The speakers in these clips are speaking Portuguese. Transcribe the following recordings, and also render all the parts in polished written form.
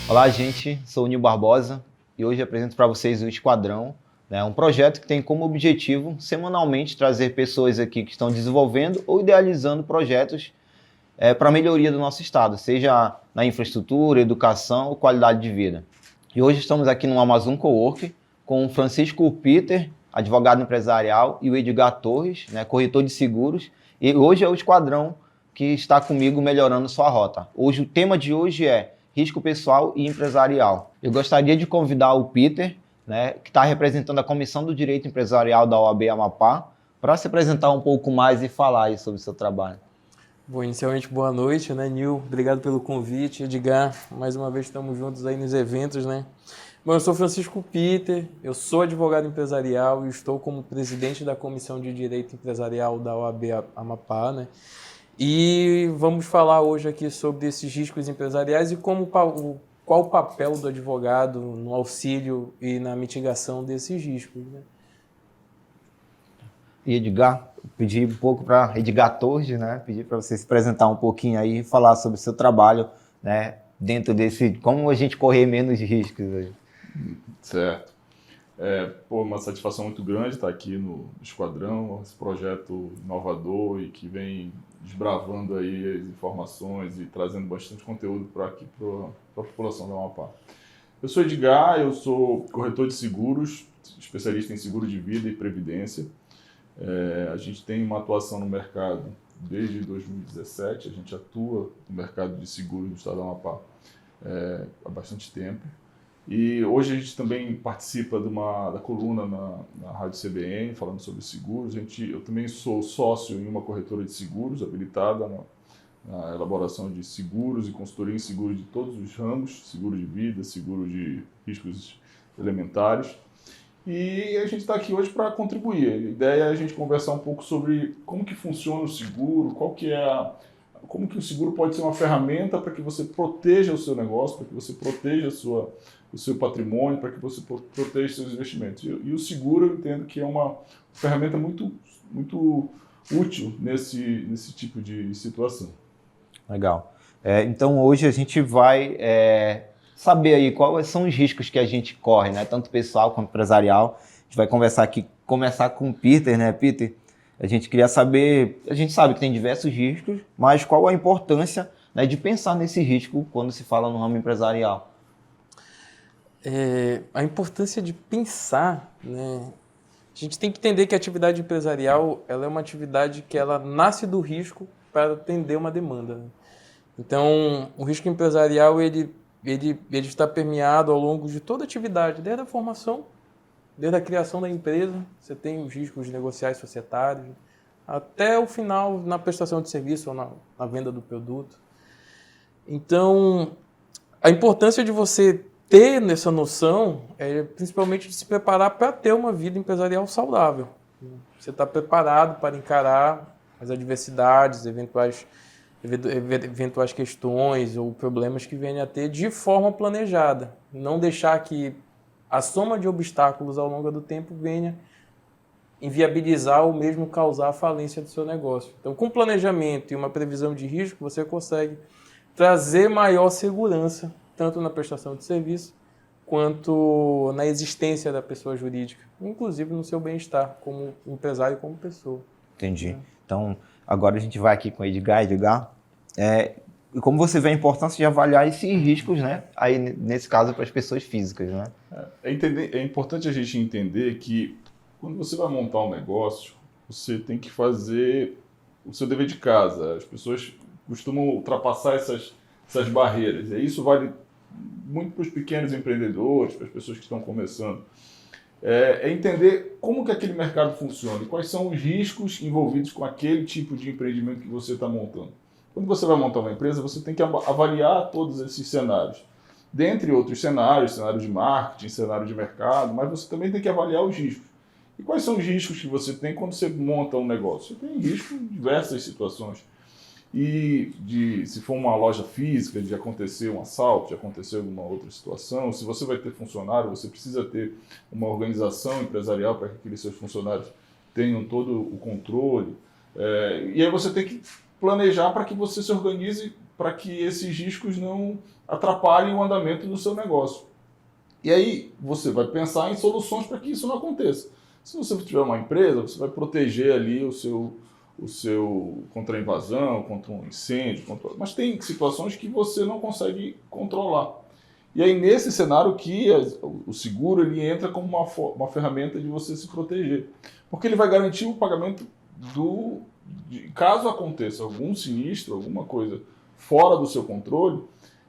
Olá, gente. Sou o Nil Barbosa e hoje apresento para vocês o Esquadrão, né? Um projeto que tem como objetivo semanalmente trazer pessoas aqui que estão desenvolvendo ou idealizando projetos para a melhoria do nosso estado, seja na infraestrutura, educação ou qualidade de vida. E hoje estamos aqui no Amazon Cowork com o Francisco Peter, advogado empresarial, e o Edgar Torres, né, corretor de seguros. E hoje é o Esquadrão que está comigo melhorando sua rota. Hoje o tema de hoje é risco pessoal e empresarial. Eu gostaria de convidar o Peter, né, que está representando a Comissão do Direito Empresarial da OAB Amapá, para se apresentar um pouco mais e falar aí sobre o seu trabalho. Bom, inicialmente, boa noite, né, Nil? Obrigado pelo convite. Edgar, mais uma vez estamos juntos aí nos eventos, né? Bom, eu sou Francisco Peter, eu sou advogado empresarial e estou como presidente da Comissão de Direito Empresarial da OAB Amapá, né? E vamos falar hoje aqui sobre esses riscos empresariais e qual o papel do advogado no auxílio e na mitigação desses riscos, né? E Edgar, pedi um pouco para Edgar Torres, né? Pedir para você se apresentar um pouquinho aí e falar sobre o seu trabalho, né? Dentro desse, como a gente correr menos riscos aí. Certo. Uma satisfação muito grande estar aqui no Esquadrão, esse projeto inovador e que vem desbravando aí as informações e trazendo bastante conteúdo para aqui, para a população da Amapá. Eu sou Edgar, eu sou corretor de seguros, especialista em seguro de vida e previdência. A gente tem uma atuação no mercado desde 2017, a gente atua no mercado de seguros do estado do Amapá há bastante tempo. E hoje a gente também participa da coluna na Rádio CBN, falando sobre seguros. Eu também sou sócio em uma corretora de seguros, habilitada na elaboração de seguros e consultoria em seguro de todos os ramos, seguro de vida, seguro de riscos elementares. E a gente está aqui hoje para contribuir. A ideia é a gente conversar um pouco sobre como que funciona o seguro, como que o seguro pode ser uma ferramenta para que você proteja o seu negócio, para que você proteja o seu patrimônio, para que você proteja seus investimentos. E o seguro, eu entendo que é uma ferramenta muito, muito útil nesse tipo de situação. Legal. Então hoje a gente vai saber aí quais são os riscos que a gente corre, né? Tanto pessoal quanto empresarial. A gente vai começar com o Peter, né, Peter? A gente queria saber, a gente sabe que tem diversos riscos, mas qual a importância, né, de pensar nesse risco quando se fala no ramo empresarial? A importância de pensar, né? A gente tem que entender que a atividade empresarial ela é uma atividade que ela nasce do risco para atender uma demanda, né? Então, o risco empresarial ele está permeado ao longo de toda a atividade, desde a formação, desde a criação da empresa, você tem os riscos negociais societários, até o final na prestação de serviço ou na venda do produto. Então, a importância de você ter essa noção é principalmente de se preparar para ter uma vida empresarial saudável. Você está preparado para encarar as adversidades, eventuais questões ou problemas que venham a ter de forma planejada. Não deixar que a soma de obstáculos ao longo do tempo venha inviabilizar ou mesmo causar a falência do seu negócio. Então, com planejamento e uma previsão de risco, você consegue trazer maior segurança, tanto na prestação de serviço, quanto na existência da pessoa jurídica, inclusive no seu bem-estar como empresário e como pessoa. Entendi. Então, agora a gente vai aqui com o Edgar. Edgar, e como você vê a importância de avaliar esses riscos, né? Aí, nesse caso, para as pessoas físicas, né? É importante a gente entender que quando você vai montar um negócio, você tem que fazer o seu dever de casa. As pessoas costumam ultrapassar essas barreiras. E isso vale muito para os pequenos empreendedores, para as pessoas que estão começando. É entender como que aquele mercado funciona e quais são os riscos envolvidos com aquele tipo de empreendimento que você está montando. Quando você vai montar uma empresa, você tem que avaliar todos esses cenários. Dentre outros cenários, cenário de marketing, cenário de mercado, mas você também tem que avaliar os riscos. E quais são os riscos que você tem quando você monta um negócio? Você tem risco em diversas situações. Se for uma loja física, de acontecer um assalto, de acontecer alguma outra situação, se você vai ter funcionário, você precisa ter uma organização empresarial para que aqueles seus funcionários tenham todo o controle. E aí você tem que planejar para que você se organize para que esses riscos não atrapalhem o andamento do seu negócio. E aí você vai pensar em soluções para que isso não aconteça. Se você tiver uma empresa, você vai proteger ali o seu contra a invasão, contra um incêndio, mas tem situações que você não consegue controlar. E aí nesse cenário que o seguro ele entra como uma ferramenta de você se proteger, porque ele vai garantir o pagamento caso aconteça algum sinistro, alguma coisa fora do seu controle,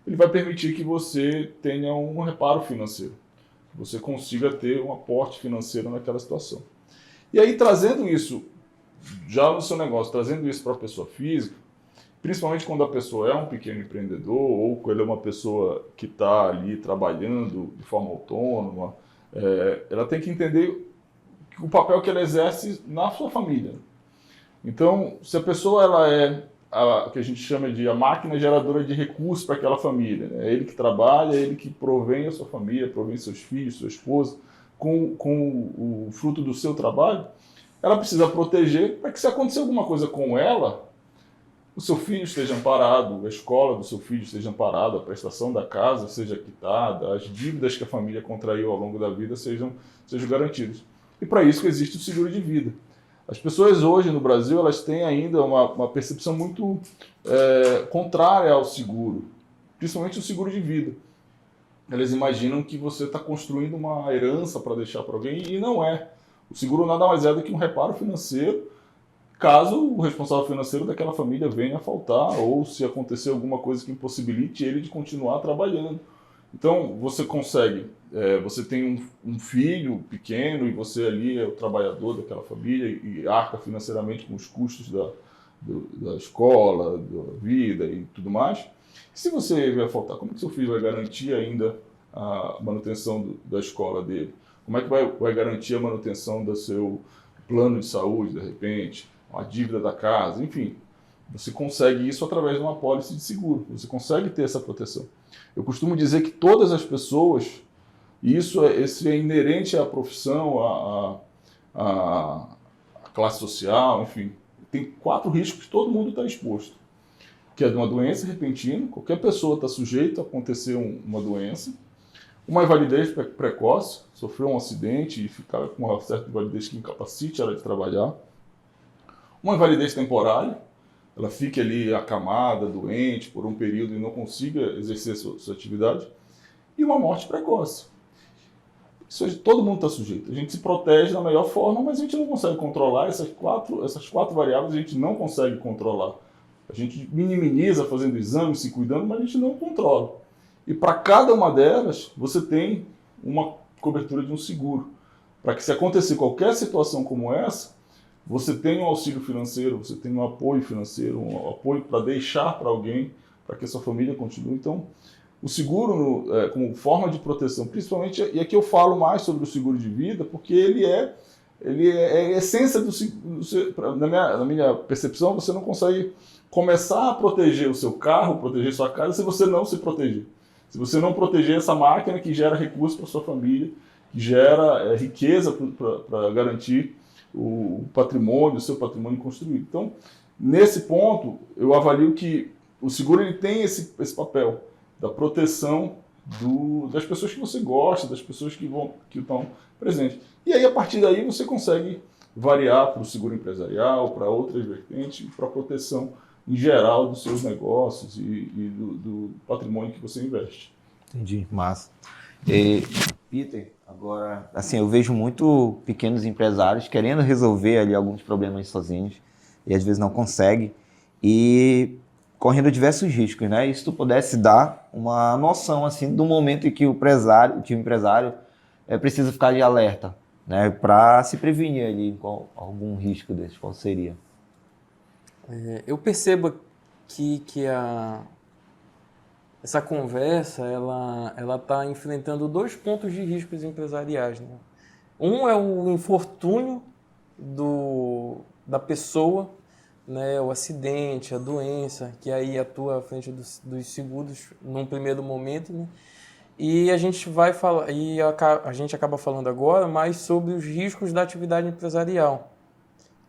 ele vai permitir que você tenha um reparo financeiro, que você consiga ter um aporte financeiro naquela situação. E aí, trazendo isso já no seu negócio, trazendo isso para a pessoa física, principalmente quando a pessoa é um pequeno empreendedor ou quando é uma pessoa que está ali trabalhando de forma autônoma, ela tem que entender o papel que ela exerce na sua família. Então, se a pessoa ela é o que a gente chama de a máquina geradora de recursos para aquela família, né? É ele que trabalha, é ele que provém a sua família, provém seus filhos, sua esposa, com o fruto do seu trabalho, ela precisa proteger para que se acontecer alguma coisa com ela, o seu filho esteja amparado, a escola do seu filho esteja amparada, a prestação da casa seja quitada, as dívidas que a família contraiu ao longo da vida sejam garantidas. E para isso que existe o seguro de vida. As pessoas hoje no Brasil elas têm ainda uma percepção muito contrária ao seguro, principalmente o seguro de vida. Elas imaginam que você está construindo uma herança para deixar para alguém e não é. O seguro nada mais é do que um reparo financeiro caso o responsável financeiro daquela família venha a faltar ou se acontecer alguma coisa que impossibilite ele de continuar trabalhando. Então, você consegue, você tem um filho pequeno e você ali é o trabalhador daquela família e arca financeiramente com os custos da escola, da vida e tudo mais. Se você vier faltar, como que seu filho vai garantir ainda a manutenção da escola dele? Como é que vai garantir a manutenção do seu plano de saúde, de repente, a dívida da casa, enfim. Você consegue isso através de uma apólice de seguro. Você consegue ter essa proteção. Eu costumo dizer que todas as pessoas, e isso é inerente à profissão, à classe social, enfim, tem 4 riscos que todo mundo está exposto. Que é de uma doença repentina, qualquer pessoa está sujeita a acontecer uma doença, uma invalidez precoce, sofrer um acidente e ficar com uma certa invalidez que incapacite ela de trabalhar, uma invalidez temporária, ela fique ali acamada, doente por um período e não consiga exercer sua atividade, e uma morte precoce. Todo mundo está sujeito. A gente se protege da melhor forma, mas a gente não consegue controlar essas quatro variáveis, a gente não consegue controlar. A gente minimiza fazendo exames, se cuidando, mas a gente não controla. E para cada uma delas, você tem uma cobertura de um seguro. Para que se acontecer qualquer situação como essa, você tem um auxílio financeiro, você tem um apoio financeiro, um apoio para deixar para alguém, para que a sua família continue. Então, o seguro, como forma de proteção, principalmente, e aqui eu falo mais sobre o seguro de vida, porque ele é a essência do seguro. Na minha percepção, você não consegue começar a proteger o seu carro, proteger sua casa, se você não se proteger. Se você não proteger essa máquina que gera recursos para sua família, que gera riqueza para garantir o patrimônio, o seu patrimônio construído. Então, nesse ponto, eu avalio que o seguro ele tem esse papel da proteção das pessoas que você gosta, das pessoas que estão presentes. E aí, a partir daí, você consegue variar para o seguro empresarial, para outras vertentes, para a proteção em geral dos seus negócios e do patrimônio que você investe. Entendi, massa. Peter, agora, assim, eu vejo muito pequenos empresários querendo resolver ali alguns problemas sozinhos e às vezes não conseguem e correndo diversos riscos, né? E se tu pudesse dar uma noção, assim, do momento em que o empresário precisa ficar de alerta, né? Para se prevenir ali com algum risco desse, qual seria? Eu percebo que essa conversa ela está enfrentando 2 pontos de riscos empresariais, né? Um é o infortúnio da pessoa, né? O acidente, a doença, que aí atua à frente dos seguros num primeiro momento, né? E a gente vai falar, a gente acaba falando agora mais sobre os riscos da atividade empresarial,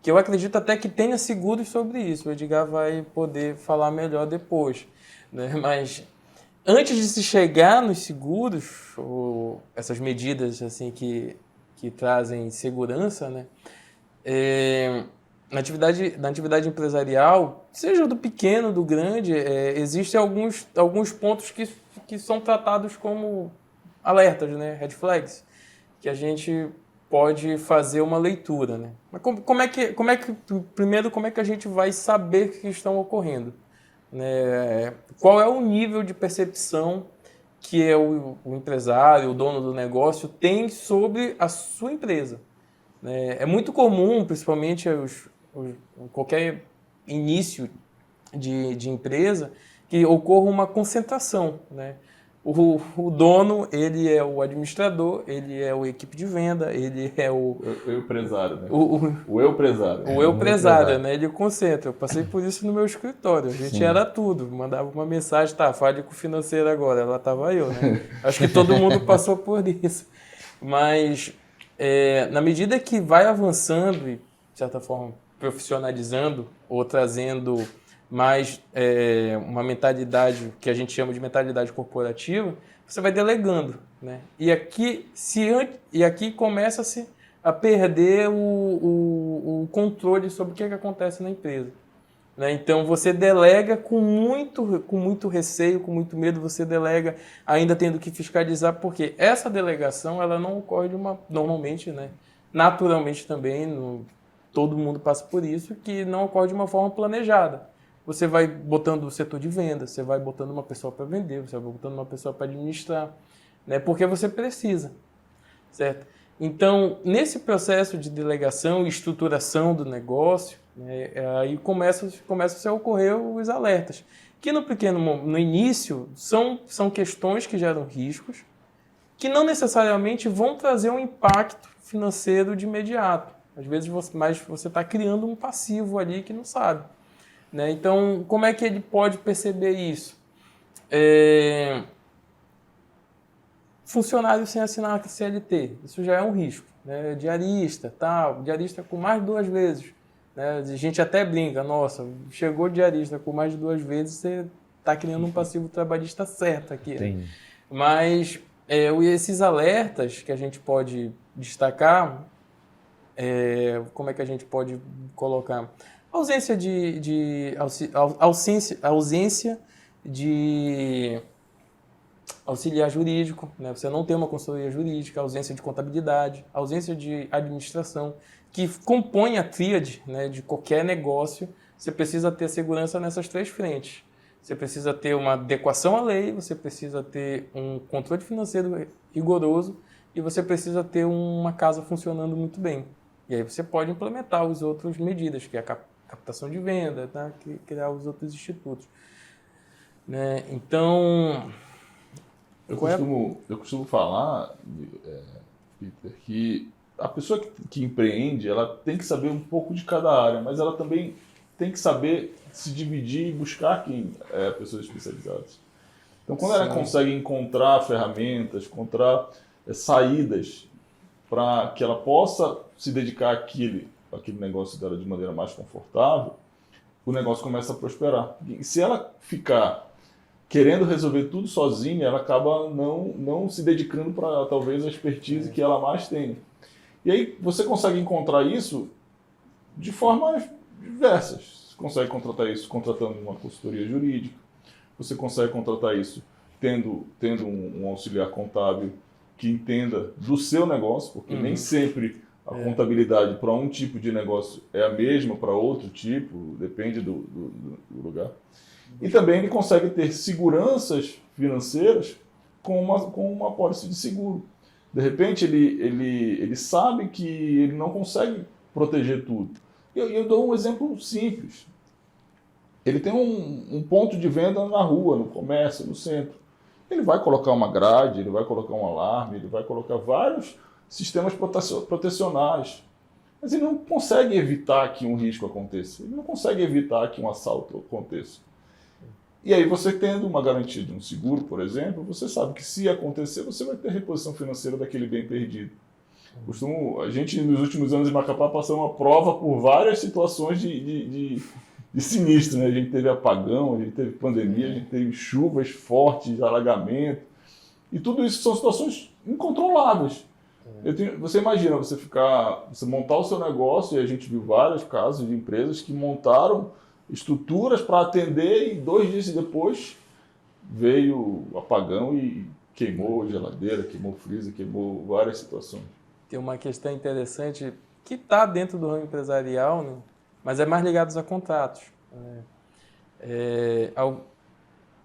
que eu acredito até que tenha seguros sobre isso. O Edgar vai poder falar melhor depois, né? Mas antes de se chegar nos seguros, ou essas medidas assim que trazem segurança, né? Na atividade empresarial, seja do pequeno, do grande, existem alguns pontos que são tratados como alertas, né? Red flags, que a gente pode fazer uma leitura, né? Mas primeiro, como é que a gente vai saber que estão ocorrendo? Né? Qual é o nível de percepção que o empresário, o dono do negócio tem sobre a sua empresa? Né? É muito comum, principalmente qualquer início de empresa, que ocorra uma concentração, né? O dono, ele é o administrador, ele é a equipe de venda, ele é O empresário, né? o empresário. o empresário, né? Ele concentra. Eu passei por isso no meu escritório. A gente Sim. era tudo. Mandava uma mensagem, tá, fale com o financeiro agora. Lá estava eu, né? Acho que todo mundo passou por isso. Mas, na medida que vai avançando e, de certa forma, profissionalizando ou trazendo mais uma mentalidade que a gente chama de mentalidade corporativa, você vai delegando, né? E aqui começa-se a perder o controle sobre o que acontece na empresa, né? Então você delega com muito receio, com muito medo, você delega ainda tendo que fiscalizar, porque essa delegação ela não ocorre normalmente, né? Naturalmente também, todo mundo passa por isso, que não ocorre de uma forma planejada. Você vai botando o setor de venda, você vai botando uma pessoa para vender, você vai botando uma pessoa para administrar, né? Porque você precisa, certo? Então, nesse processo de delegação e estruturação do negócio, né, aí começam a ocorrer os alertas, que no início são questões que geram riscos, que não necessariamente vão trazer um impacto financeiro de imediato. Às vezes, você está criando um passivo ali que não sabe. Né? Então, como é que ele pode perceber isso? Funcionário sem assinar CLT, isso já é um risco. Né? Diarista com mais de 2 vezes. Né? A gente até brinca, nossa, chegou diarista com mais de 2 vezes, você está criando um passivo trabalhista certo aqui. Né? Mas esses alertas que a gente pode destacar, como é que a gente pode colocar? Ausência de auxiliar jurídico, né? Você não tem uma consultoria jurídica, ausência de contabilidade, ausência de administração, que compõe a tríade, né, de qualquer negócio. Você precisa ter segurança nessas 3 frentes. Você precisa ter uma adequação à lei, você precisa ter um controle financeiro rigoroso e você precisa ter uma casa funcionando muito bem. E aí você pode implementar as outras medidas, que é a captação de venda, tá? Criar os outros institutos. Né? Então... Eu costumo falar, Peter, que a pessoa que empreende, ela tem que saber um pouco de cada área, mas ela também tem que saber se dividir e buscar pessoas especializadas. Então, quando ela consegue encontrar ferramentas, encontrar saídas para que ela possa se dedicar àquele negócio dela de maneira mais confortável, o negócio começa a prosperar. E se ela ficar querendo resolver tudo sozinha, ela acaba não se dedicando para talvez a expertise que ela mais tem. E aí você consegue encontrar isso de formas diversas. Você consegue contratar isso contratando uma consultoria jurídica, você consegue contratar isso tendo um auxiliar contábil que entenda do seu negócio, porque nem sempre a contabilidade para um tipo de negócio é a mesma para outro tipo, depende do lugar. E também ele consegue ter seguranças financeiras com uma apólice de seguro. De repente ele sabe que ele não consegue proteger tudo. Eu dou um exemplo simples. Ele tem um ponto de venda na rua, no comércio, no centro. Ele vai colocar uma grade, ele vai colocar um alarme, ele vai colocar vários sistemas protecionais. Mas ele não consegue evitar que um risco aconteça. Ele não consegue evitar que um assalto aconteça. E aí você tendo uma garantia de um seguro, por exemplo, você sabe que se acontecer, você vai ter reposição financeira daquele bem perdido. A gente, nos últimos anos em Macapá, passou uma prova por várias situações de sinistro, né? A gente teve apagão, a gente teve pandemia, a gente teve chuvas fortes, alagamento. E tudo isso são situações incontroláveis. Você imagina, você montar o seu negócio, e a gente viu vários casos de empresas que montaram estruturas para atender e 2 dias depois veio o apagão e queimou geladeira, queimou freezer, queimou várias situações. Tem uma questão interessante que está dentro do ramo empresarial, né? Mas é mais ligado a contratos.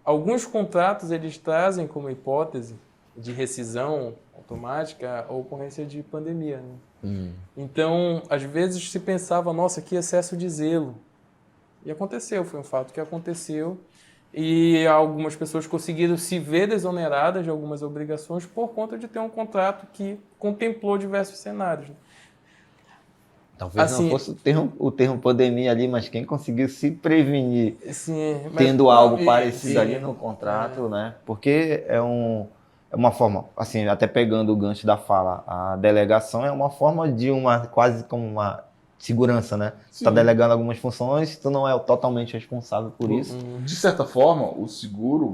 Alguns contratos eles trazem como hipótese de rescisão automática a ocorrência de pandemia. Né? Então, às vezes se pensava, nossa, que excesso de zelo. E aconteceu, foi um fato que aconteceu. E algumas pessoas conseguiram se ver desoneradas de algumas obrigações por conta de ter um contrato que contemplou diversos cenários. Talvez assim, não fosse o termo pandemia ali, mas quem conseguiu se prevenir sim, tendo algo parecido ali no contrato, né? Porque é uma forma, assim, até pegando o gancho da fala, a delegação é uma forma de quase como uma segurança, né? Você está delegando algumas funções, tu não é totalmente responsável por isso. De certa forma, o seguro,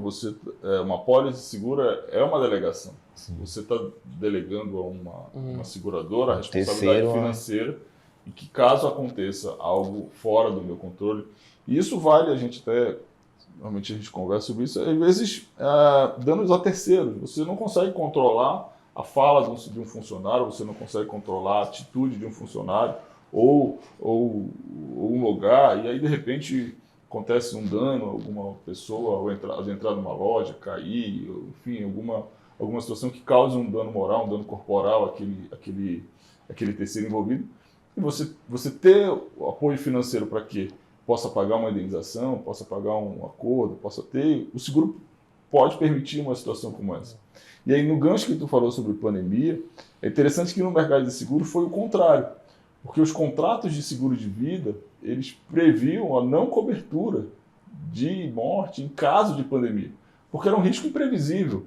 uma pólice segura é uma delegação. Sim. Você está delegando a uma seguradora a responsabilidade financeira e que caso aconteça algo fora do meu controle, e isso vale, normalmente a gente conversa sobre isso, às vezes danos a terceiros. Você não consegue controlar a fala de um funcionário, você não consegue controlar a atitude de um funcionário, ou um lugar, e aí de repente acontece um dano, alguma pessoa ao entrar numa loja, cair, enfim, alguma situação que cause um dano moral, um dano corporal àquele terceiro envolvido. E você ter o apoio financeiro para que possa pagar uma indenização, possa pagar um acordo, o seguro pode permitir uma situação como essa. E aí no gancho que tu falou sobre pandemia, é interessante que no mercado de seguro foi o contrário. Porque os contratos de seguro de vida, eles previam a não cobertura de morte em caso de pandemia. Porque era um risco imprevisível.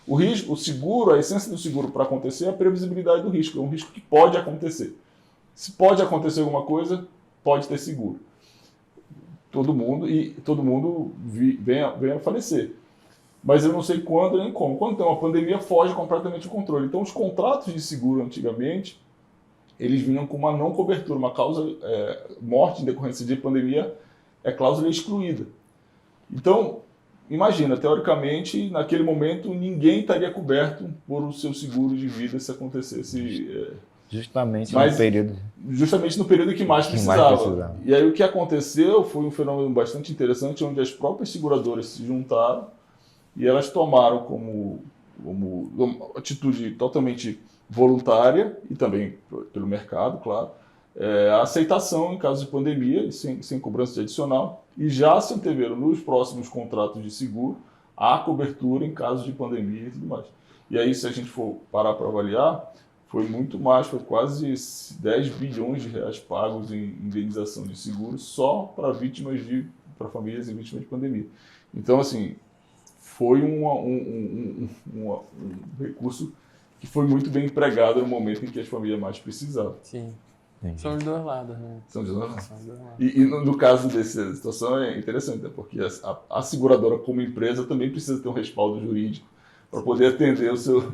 O seguro, a essência do seguro para acontecer é a previsibilidade do risco. É um risco que pode acontecer. Se pode acontecer alguma coisa, pode ter seguro. Todo mundo vem a falecer. Mas eu não sei quando nem como. Quando tem uma pandemia, foge completamente o controle. Então, os contratos de seguro antigamente, eles vinham com uma não cobertura, uma causa, morte em decorrência de pandemia, cláusula excluída. Então, imagina, teoricamente, naquele momento, ninguém estaria coberto por o seu seguro de vida se acontecesse... Justamente no período que mais precisava. E aí o que aconteceu foi um fenômeno bastante interessante, onde as próprias seguradoras se juntaram e elas tomaram como uma atitude totalmente voluntária, e também pelo mercado, claro, a aceitação em caso de pandemia, sem cobrança de adicional, e já se anteveram nos próximos contratos de seguro a cobertura em caso de pandemia e tudo mais. E aí, se a gente for parar para avaliar, foi muito mais, foi quase 10 bilhões de reais pagos em indenização de seguro só para famílias e vítimas de pandemia. Então, assim, foi um recurso que foi muito bem empregado no momento em que as famílias mais precisavam. Sim. Entendi. São os dois lados, né? São os dois lados. E no caso dessa situação é interessante, né? Porque a seguradora como empresa também precisa ter um respaldo jurídico para poder atender o seu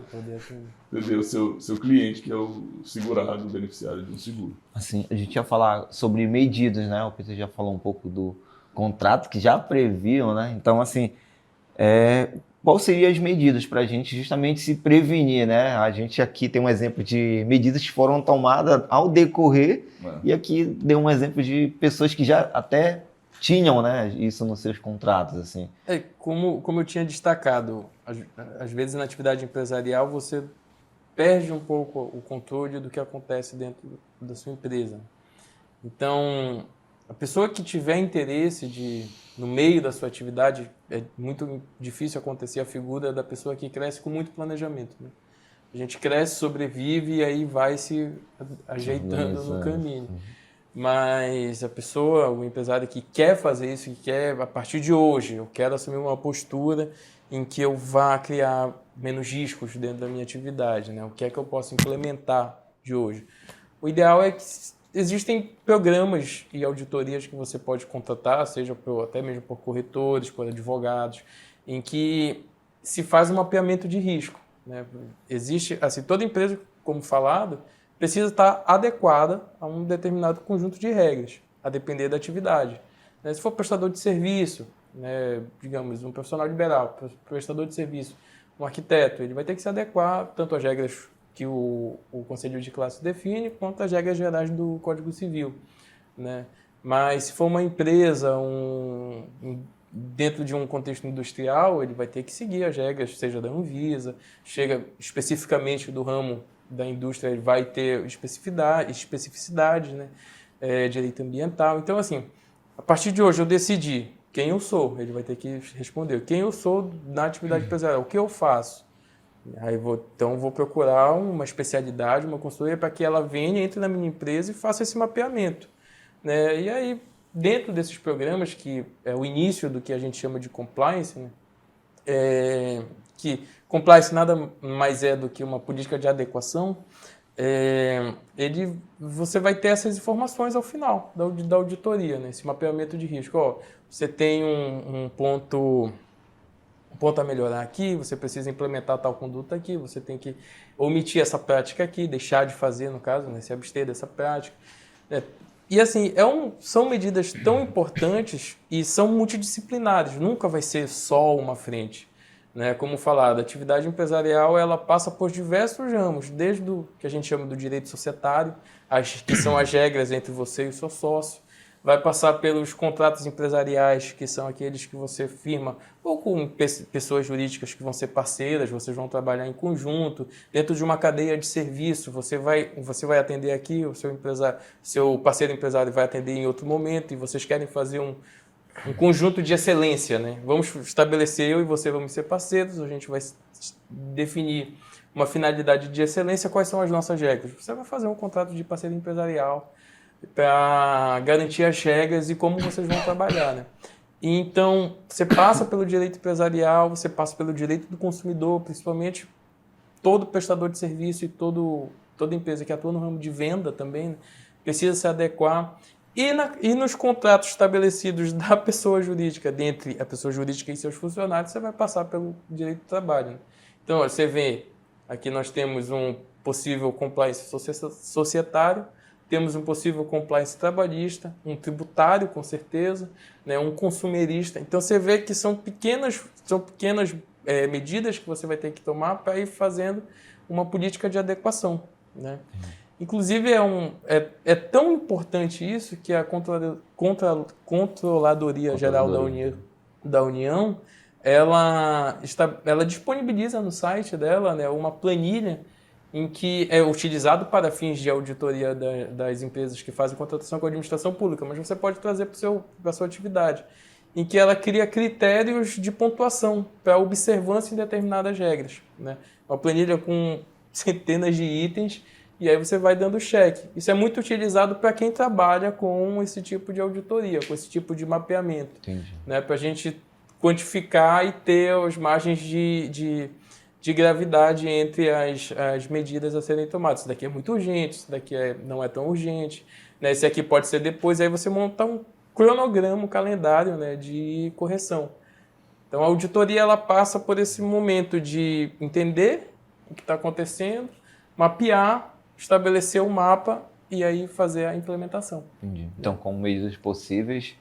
cliente, que é o segurado, o beneficiário de um seguro. Assim, a gente ia falar sobre medidas, né? O Peter já falou um pouco do contrato que já previam, né? Então, assim, quais seriam as medidas para a gente justamente se prevenir, né? A gente aqui tem um exemplo de medidas que foram tomadas ao decorrer, e aqui deu um exemplo de pessoas que já até tinham, né, isso nos seus contratos, assim. Como eu tinha destacado, às vezes na atividade empresarial você perde um pouco o controle do que acontece dentro da sua empresa. Então, a pessoa que tiver interesse no meio da sua atividade, é muito difícil acontecer a figura da pessoa que cresce com muito planejamento, né? A gente cresce, sobrevive e aí vai se ajeitando no caminho. Mas o empresário que quer fazer isso, que quer, a partir de hoje, eu quero assumir uma postura em que eu vá criar menos riscos dentro da minha atividade, né? O que é que eu posso implementar de hoje? O ideal é que existem programas e auditorias que você pode contratar, seja até mesmo por corretores, por advogados, em que se faz um mapeamento de risco, né? Existe, assim, toda empresa, como falado, precisa estar adequada a um determinado conjunto de regras, a depender da atividade. Se for prestador de serviço, né, digamos, um profissional liberal, prestador de serviço, um arquiteto, ele vai ter que se adequar tanto às regras que o Conselho de Classe define, quanto às regras gerais do Código Civil, né? Mas se for uma empresa, dentro de um contexto industrial, ele vai ter que seguir as regras, seja da Anvisa, chega especificamente do ramo da indústria, ele vai ter especificidades, né? Direito ambiental. Então, assim, a partir de hoje eu decidi quem eu sou, ele vai ter que responder quem eu sou na atividade empresarial, o que eu faço. Aí vou procurar uma especialidade, uma consultoria, para que ela venha, entre na minha empresa e faça esse mapeamento, né? E aí, dentro desses programas, que é o início do que a gente chama de compliance, né? Que compliance nada mais é do que uma política de adequação, você vai ter essas informações ao final da auditoria, né? Esse mapeamento de risco. Ó, você tem um ponto a melhorar aqui, você precisa implementar tal conduta aqui, você tem que omitir essa prática aqui, deixar de fazer, no caso, né? Se abster dessa prática. E assim, são medidas tão importantes e são multidisciplinares, nunca vai ser só uma frente. Né? Como falado, a atividade empresarial ela passa por diversos ramos, desde o que a gente chama do direito societário, que são as regras entre você e o seu sócio, vai passar pelos contratos empresariais, que são aqueles que você firma ou com pessoas jurídicas que vão ser parceiras, vocês vão trabalhar em conjunto, dentro de uma cadeia de serviço, você vai atender aqui, o seu parceiro empresário vai atender em outro momento, e vocês querem fazer um conjunto de excelência, né? Vamos estabelecer, eu e você vamos ser parceiros, a gente vai definir uma finalidade de excelência, quais são as nossas regras. Você vai fazer um contrato de parceria empresarial para garantir as regras e como vocês vão trabalhar, né? E então, você passa pelo direito empresarial, você passa pelo direito do consumidor, principalmente todo prestador de serviço e toda empresa que atua no ramo de venda também, né, precisa se adequar. E nos contratos estabelecidos da pessoa jurídica, dentre a pessoa jurídica e seus funcionários, você vai passar pelo direito do trabalho, né? Então, você vê, aqui nós temos um possível compliance societário, temos um possível compliance trabalhista, um tributário, com certeza, né, um consumerista. Então, você vê que são pequenas medidas que você vai ter que tomar para ir fazendo uma política de adequação, né? Inclusive, é tão importante isso que a Controladoria Geral da União ela disponibiliza no site dela, né, uma planilha em que é utilizado para fins de auditoria das empresas que fazem contratação com a administração pública, mas você pode trazer para a sua atividade, em que ela cria critérios de pontuação para observância em determinadas regras, né? Uma planilha com centenas de itens, e aí você vai dando check. Isso é muito utilizado para quem trabalha com esse tipo de auditoria, com esse tipo de mapeamento. Entendi. Né? Para a gente quantificar e ter as margens de gravidade entre as medidas a serem tomadas. Isso daqui é muito urgente, isso daqui não é tão urgente, né? Esse aqui pode ser depois, aí você monta um cronograma, um calendário, né, de correção. Então a auditoria ela passa por esse momento de entender o que está acontecendo, mapear, estabelecer um mapa e aí fazer a implementação. Entendi. Então, com medidas possíveis,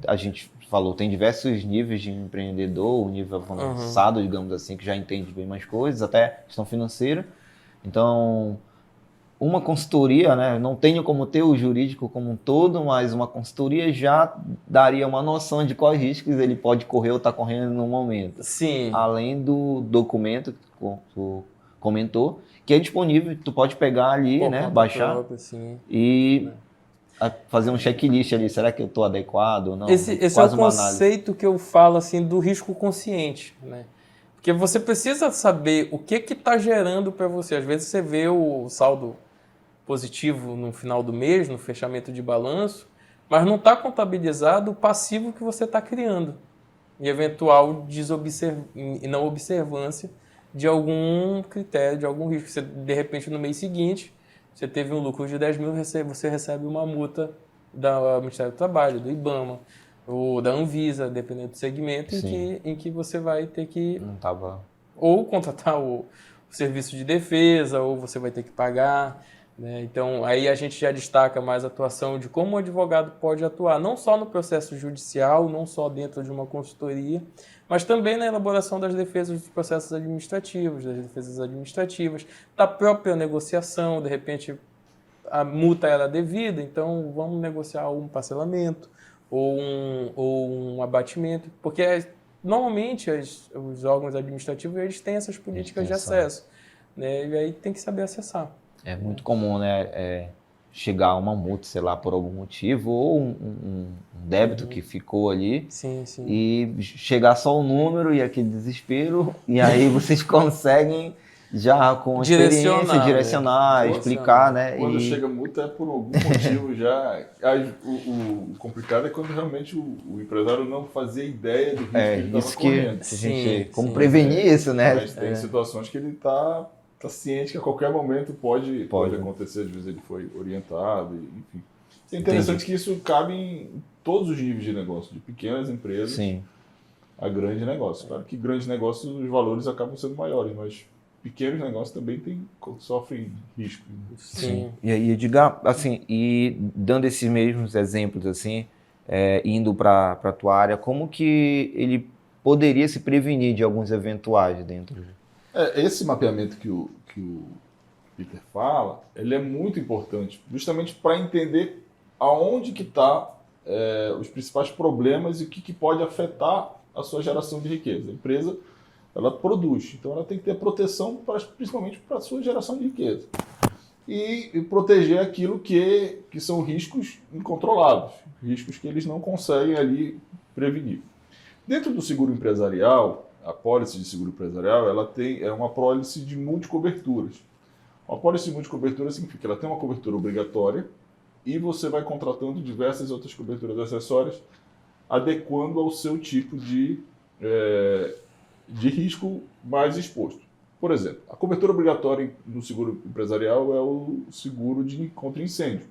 a gente falou, tem diversos níveis de empreendedor, o nível avançado, digamos assim, que já entende bem mais coisas, até questão financeira. Então, uma consultoria, né, não tenho como ter o jurídico como um todo, mas uma consultoria já daria uma noção de quais riscos ele pode correr ou está correndo no momento. Sim. Além do documento que tu comentou, que é disponível, tu pode pegar ali, né, baixar próprio, sim, e fazer um checklist ali, será que eu estou adequado ou não? Esse é o conceito que eu falo assim do risco consciente, né? Porque você precisa saber o que está gerando para você. Às vezes você vê o saldo positivo no final do mês, no fechamento de balanço, mas não está contabilizado o passivo que você está criando. e eventual não observância de algum critério, de algum risco. Você, de repente, no mês seguinte, você teve um lucro de 10 mil, você recebe uma multa do Ministério do Trabalho, do IBAMA, ou da Anvisa, dependendo do segmento, em que você vai ter que ou contratar o serviço de defesa, ou você vai ter que pagar. Né? Então, aí a gente já destaca mais a atuação de como o advogado pode atuar, não só no processo judicial, não só dentro de uma consultoria, mas também na elaboração das defesas dos processos administrativos, das defesas administrativas, da própria negociação. De repente, a multa era devida, então vamos negociar um parcelamento ou um abatimento, porque normalmente os órgãos administrativos eles têm essas políticas de acesso, né? E aí tem que saber acessar. É muito comum, né, chegar a uma multa, sei lá, por algum motivo, ou um débito que ficou ali, e chegar só o número e aquele desespero, e aí vocês conseguem já com experiência direcionar, explicar, né? Quando chega a multa é por algum motivo já. O complicado é quando realmente o empresário não fazia ideia do risco que ele estava correndo. Como prevenir isso, né? Mas tem situações que ele está ciente que a qualquer momento pode acontecer, às vezes ele foi orientado, enfim. É interessante que isso cabe em todos os níveis de negócio, de pequenas empresas a grandes negócios. Claro que grandes negócios os valores acabam sendo maiores, mas pequenos negócios também sofrem risco. Sim. E aí, Edgar, assim, e dando esses mesmos exemplos, assim, indo para a tua área, como que ele poderia se prevenir de alguns eventuais dentro? Esse mapeamento que o Peter fala, ele é muito importante, justamente para entender aonde que está os principais problemas e o que pode afetar a sua geração de riqueza. A empresa, ela produz, então ela tem que ter proteção principalmente para a sua geração de riqueza. E proteger aquilo que são riscos incontroláveis, riscos que eles não conseguem ali prevenir. Dentro do seguro empresarial, a pólice de seguro empresarial, ela é uma pólice de multicoberturas. Uma pólice de multicobertura significa que ela tem uma cobertura obrigatória e você vai contratando diversas outras coberturas acessórias, adequando ao seu tipo de risco mais exposto. Por exemplo, a cobertura obrigatória no seguro empresarial é o seguro contra incêndio.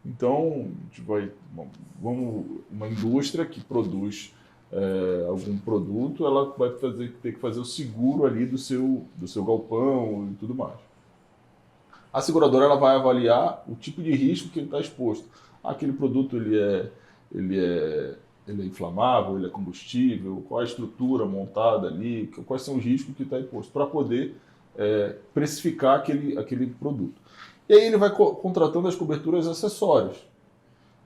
Então, uma indústria que produz algum produto, ela vai ter que fazer o seguro ali do seu galpão e tudo mais. A seguradora ela vai avaliar o tipo de risco que ele está exposto. Aquele produto ele é inflamável, ele é combustível, qual a estrutura montada ali, quais são os riscos que está exposto, para poder precificar aquele produto. E aí ele vai contratando as coberturas acessórias.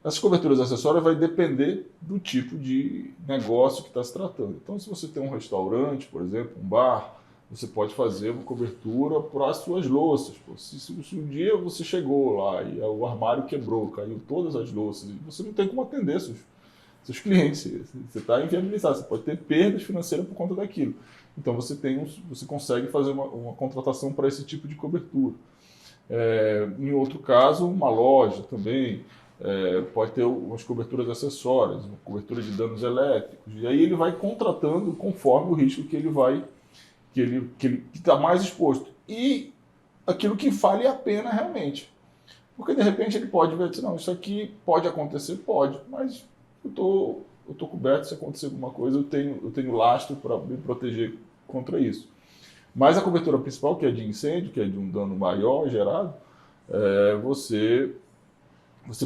Essas coberturas acessórias vai depender do tipo de negócio que está se tratando. Então, se você tem um restaurante, por exemplo, um bar, você pode fazer uma cobertura para as suas louças. Se um dia você chegou lá e o armário quebrou, caiu todas as louças, você não tem como atender seus clientes. Você está inviabilizado, você pode ter perdas financeiras por conta daquilo. Então, você consegue fazer uma contratação para esse tipo de cobertura. Em outro caso, uma loja também. Pode ter umas coberturas acessórias, uma cobertura de danos elétricos, e aí ele vai contratando conforme o risco que ele está mais exposto e aquilo que vale a pena realmente, porque de repente ele pode ver, não, isso aqui pode acontecer, pode, mas eu tô coberto, se acontecer alguma coisa eu tenho lastro para me proteger contra isso. Mas a cobertura principal, que é de incêndio, que é de um dano maior gerado, você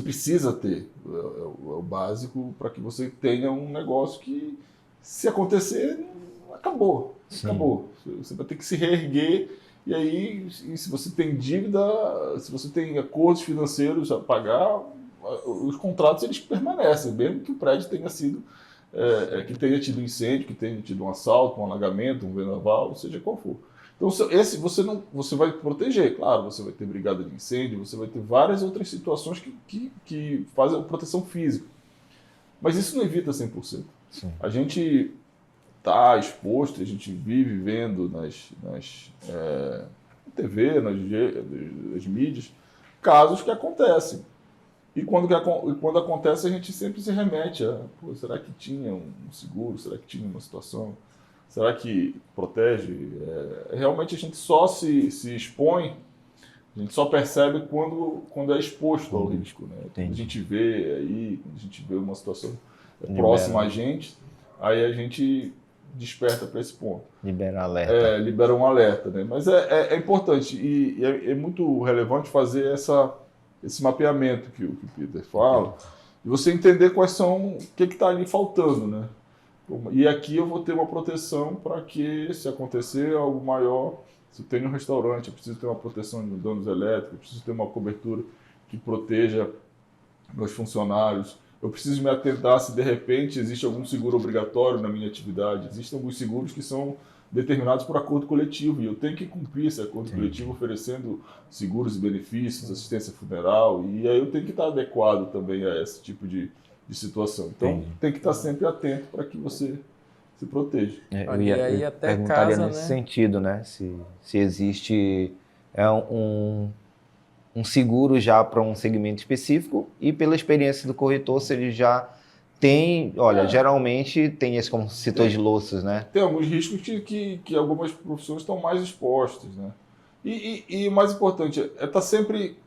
precisa ter o básico para que você tenha um negócio que, se acontecer, acabou. Acabou. Você vai ter que se reerguer. E aí, se você tem dívida, se você tem acordos financeiros a pagar, os contratos eles permanecem, mesmo que o prédio tenha sido, que tenha tido incêndio, que tenha tido um assalto, um alagamento, um vendaval, seja qual for. Então, você vai proteger, claro, você vai ter brigada de incêndio, você vai ter várias outras situações que fazem a proteção física. Mas isso não evita 100%. Sim. A gente está exposto, a gente vive vendo na TV, nas mídias, casos que acontecem. E quando acontece, a gente sempre se remete a, pô, será que tinha um seguro? Será que tinha uma situação? Será que protege? Realmente a gente só se expõe, a gente só percebe quando é exposto ao risco, né? Quando a gente vê aí, quando a gente vê uma situação próxima a gente, aí a gente desperta para esse ponto. Libera alerta. Libera um alerta, né? Mas é importante e é muito relevante fazer esse mapeamento que o Peter fala, e você entender quais são, o que está ali faltando, né? E aqui eu vou ter uma proteção para que, se acontecer algo maior, se eu tenho um restaurante, eu preciso ter uma proteção de danos elétricos, eu preciso ter uma cobertura que proteja meus funcionários, eu preciso me atentar se de repente existe algum seguro obrigatório na minha atividade. Existem alguns seguros que são determinados por acordo coletivo e eu tenho que cumprir esse acordo coletivo oferecendo seguros e benefícios, assistência funeral, e aí eu tenho que estar adequado também a esse tipo de situação. Então tem que estar sempre atento para que você se proteja. Eu ia perguntaria nesse sentido, né? Se existe um seguro já para um segmento específico e pela experiência do corretor, se ele já tem, geralmente tem esse, como citou, de louças, né? Tem alguns riscos que algumas profissões estão mais expostas, né? E o mais importante é estar sempre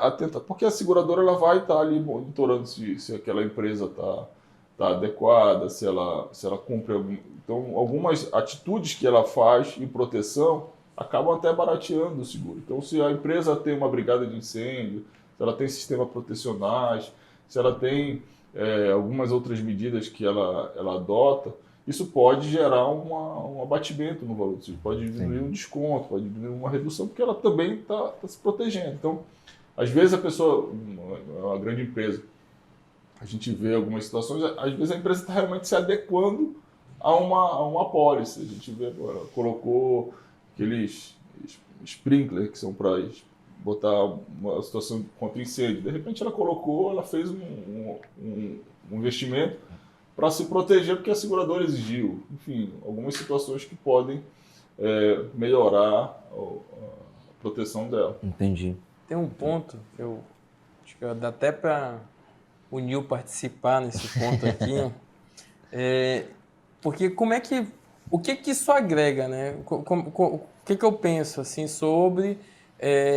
atenta, porque a seguradora ela vai estar ali monitorando se aquela empresa está adequada, se ela cumpre então algumas atitudes que ela faz em proteção acabam até barateando o seguro. Então, se a empresa tem uma brigada de incêndio, se ela tem sistema protecionais, se ela tem algumas outras medidas que ela adota, isso pode gerar um abatimento no valor do seguro, pode diminuir um desconto, pode diminuir uma redução, porque ela também está se protegendo. Então, às vezes a pessoa, uma grande empresa, a gente vê algumas situações, às vezes a empresa está realmente se adequando a uma apólice. A gente vê, ela colocou aqueles sprinklers que são para botar uma situação contra incêndio. De repente ela fez um investimento para se proteger porque a seguradora exigiu. Enfim, algumas situações que podem melhorar a proteção dela. Entendi. Tem um ponto, eu acho que dá até para o Nil participar nesse ponto aqui, porque o que isso agrega, né? O que eu penso assim sobre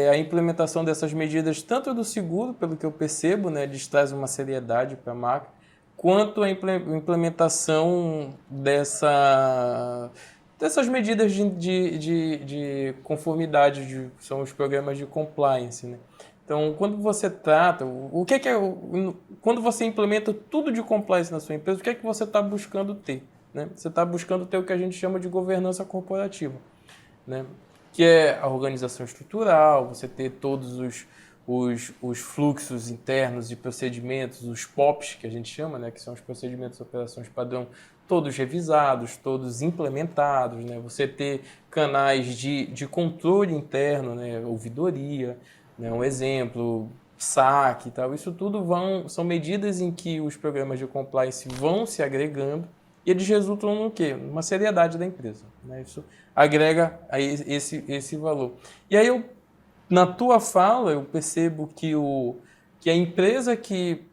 a implementação dessas medidas, tanto do seguro, pelo que eu percebo, né, eles trazem uma seriedade para a marca, quanto a implementação dessas medidas de conformidade, são os programas de compliance, né? Então, quando você trata, quando você implementa tudo de compliance na sua empresa, o que é que você está buscando ter? Né? Você está buscando ter o que a gente chama de governança corporativa, né? Que é a organização estrutural, você ter todos os fluxos internos de procedimentos, os POPs, que a gente chama, né? Que são os procedimentos de operações padrão, todos revisados, todos implementados, né? Você ter canais de controle interno, né? Ouvidoria, né? Um exemplo, saque e tal. Isso tudo são medidas em que os programas de compliance vão se agregando e eles resultam no quê? Numa seriedade da empresa, né? Isso agrega a esse valor. E aí, na tua fala, eu percebo que a empresa que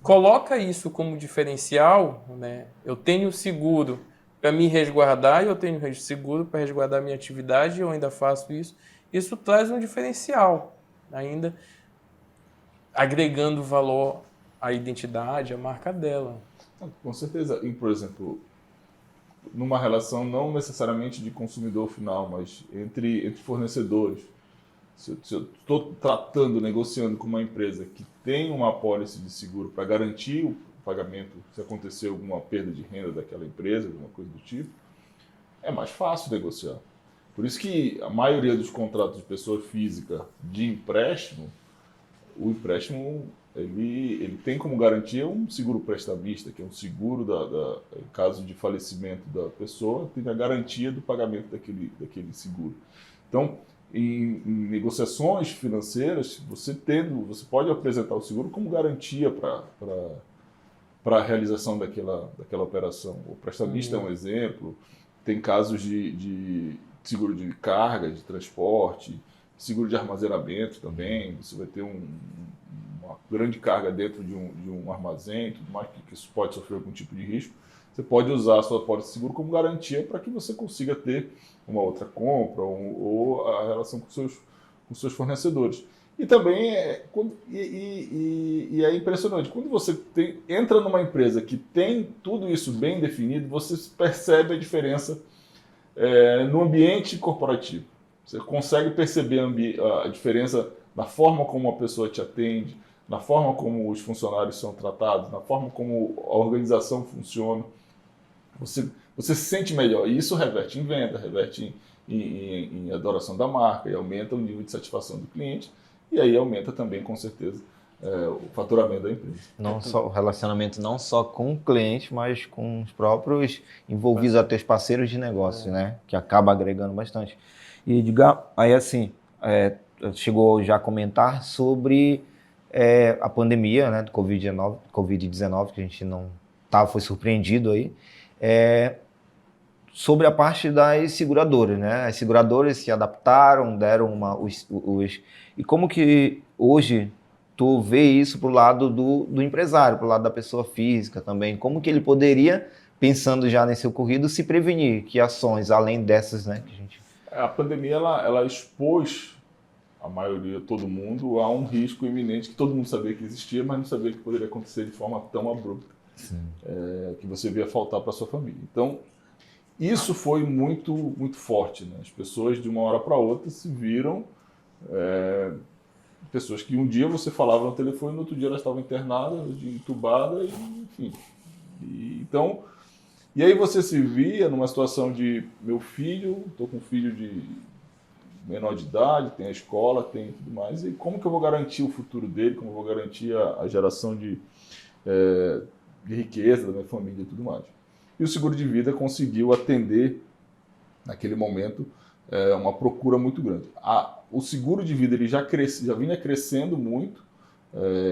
coloca isso como diferencial, né? Eu tenho seguro para me resguardar e eu tenho seguro para resguardar a minha atividade, eu ainda faço isso. Isso traz um diferencial, ainda agregando valor à identidade, à marca dela. Com certeza. E, por exemplo, numa relação não necessariamente de consumidor final, mas entre fornecedores. Se eu estou negociando com uma empresa que tem uma apólice de seguro para garantir o pagamento se acontecer alguma perda de renda daquela empresa, alguma coisa do tipo, é mais fácil negociar. Por isso que a maioria dos contratos de pessoa física de empréstimo, o empréstimo ele tem como garantia um seguro prestamista, que é um seguro em caso de falecimento da pessoa, tem a garantia do pagamento daquele seguro. Então, em negociações financeiras, você pode apresentar o seguro como garantia para a realização daquela operação. O prestamista é um exemplo. Tem casos de seguro de carga, de transporte, seguro de armazenamento também, você vai ter uma grande carga dentro de um armazém, tudo mais, que isso pode sofrer algum tipo de risco. Você pode usar a sua pólice de seguro como garantia para que você consiga ter uma outra compra ou a relação com seus fornecedores. E também é impressionante, quando você entra numa empresa que tem tudo isso bem definido, você percebe a diferença no ambiente corporativo. Você consegue perceber a diferença na forma como a pessoa te atende, na forma como os funcionários são tratados, na forma como a organização funciona. Você se sente melhor. E isso reverte em venda, reverte em adoração da marca, e aumenta o nível de satisfação do cliente. E aí aumenta também, com certeza, o faturamento da empresa. Não só o relacionamento não só com o cliente, mas com os próprios envolvidos, até os parceiros de negócio, né? Que acaba agregando bastante. E diga, aí assim, chegou já a comentar sobre a pandemia, né, do Covid-19, que a gente não foi surpreendido aí, sobre a parte das seguradoras, né? As seguradoras se adaptaram, deram e como que hoje tu vê isso pro lado do empresário, pro lado da pessoa física também, como que ele poderia, pensando já nesse ocorrido, se prevenir, que ações, além dessas, né, que a gente... A pandemia, ela expôs a maioria, todo mundo, a um risco iminente que todo mundo sabia que existia, mas não sabia que poderia acontecer de forma tão abrupta, que você via faltar para sua família. Então, isso foi muito, muito forte, né? As pessoas, de uma hora para outra, se viram pessoas que um dia você falava no telefone, no outro dia elas estavam internadas, entubadas, enfim. E aí você se via numa situação de, meu filho, estou com um filho de menor de idade, tem a escola, tem tudo mais, e como que eu vou garantir o futuro dele, como eu vou garantir a geração de riqueza da minha família e tudo mais. E o seguro de vida conseguiu atender, naquele momento, uma procura muito grande. O seguro de vida ele já vinha crescendo muito.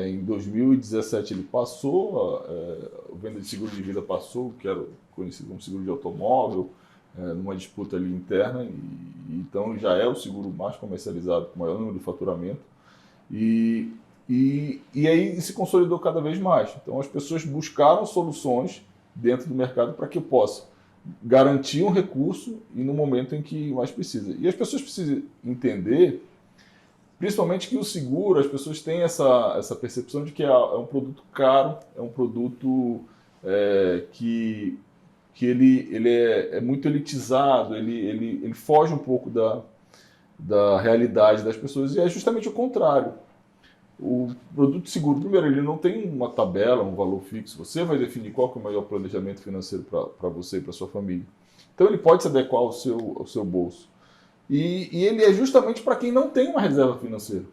Em 2017 ele passou, a venda de seguro de vida passou, que era conhecido como seguro de automóvel, numa disputa ali interna, e então já é o seguro mais comercializado, com o maior número de faturamento, e aí se consolidou cada vez mais. Então as pessoas buscaram soluções dentro do mercado para que eu possa garantir um recurso e no momento em que mais precisa. E as pessoas precisam entender, principalmente, que o seguro, as pessoas têm essa percepção de que é um produto caro, é um produto que ele é muito elitizado, ele foge um pouco da realidade das pessoas, e é justamente o contrário. O produto de seguro, primeiro, ele não tem uma tabela, um valor fixo. Você vai definir qual que é o melhor planejamento financeiro para você e para sua família. Então ele pode se adequar ao seu bolso. E ele é justamente para quem não tem uma reserva financeira.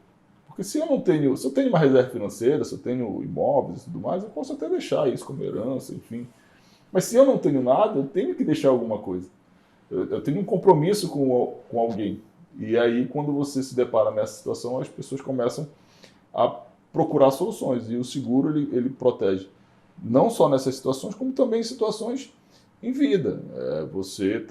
Porque se eu tenho uma reserva financeira, se eu tenho imóveis e tudo mais, eu posso até deixar isso como herança, enfim. Mas se eu não tenho nada, eu tenho que deixar alguma coisa. Eu tenho um compromisso com alguém. E aí, quando você se depara nessa situação, as pessoas começam a procurar soluções. E o seguro, ele protege não só nessas situações, como também em situações em vida. Você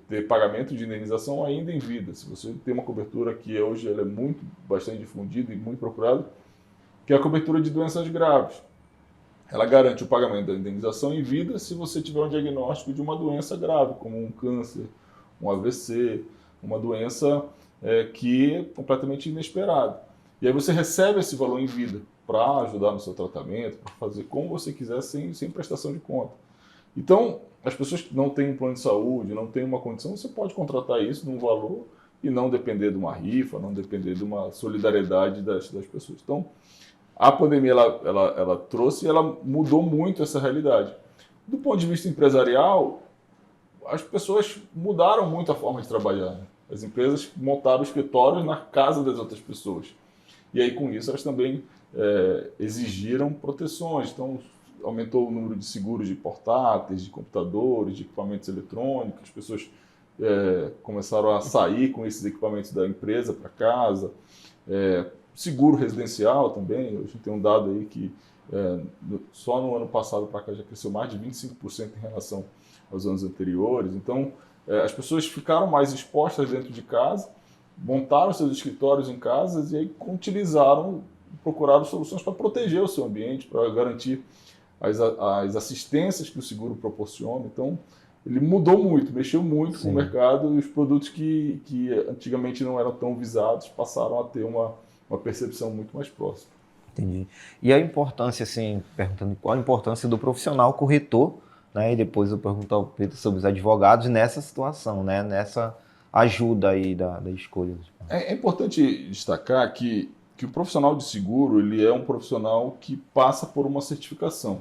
ter pagamento de indenização ainda em vida. Se você tem uma cobertura que hoje ela é bastante difundida e muito procurada, que é a cobertura de doenças graves. Ela garante o pagamento da indenização em vida se você tiver um diagnóstico de uma doença grave, como um câncer, um AVC, uma doença que é completamente inesperada. E aí você recebe esse valor em vida para ajudar no seu tratamento, para fazer como você quiser, sem prestação de conta. Então, as pessoas que não têm um plano de saúde, não têm uma condição, você pode contratar isso num valor e não depender de uma rifa, não depender de uma solidariedade das pessoas. Então, a pandemia ela trouxe e ela mudou muito essa realidade. Do ponto de vista empresarial, as pessoas mudaram muito a forma de trabalhar, né? As empresas montaram escritórios na casa das outras pessoas. E aí, com isso, elas também exigiram proteções. Então, aumentou o número de seguros de portáteis, de computadores, de equipamentos eletrônicos. As pessoas começaram a sair com esses equipamentos da empresa para casa. Seguro residencial também. A gente tem um dado aí que só no ano passado para cá já cresceu mais de 25% em relação aos anos anteriores. Então, as pessoas ficaram mais expostas dentro de casa montaram seus escritórios em casas e aí procuraram soluções para proteger o seu ambiente, para garantir as assistências que o seguro proporciona. Então, ele mudou muito, mexeu muito com o mercado, e os produtos que antigamente não eram tão visados passaram a ter uma percepção muito mais próxima. Entendi. E a importância, assim, perguntando qual a importância do profissional corretor, né? E depois eu pergunto ao Pedro sobre os advogados nessa situação, né? Nessa ajuda aí da escolha. É importante destacar que o profissional de seguro, ele é um profissional que passa por uma certificação.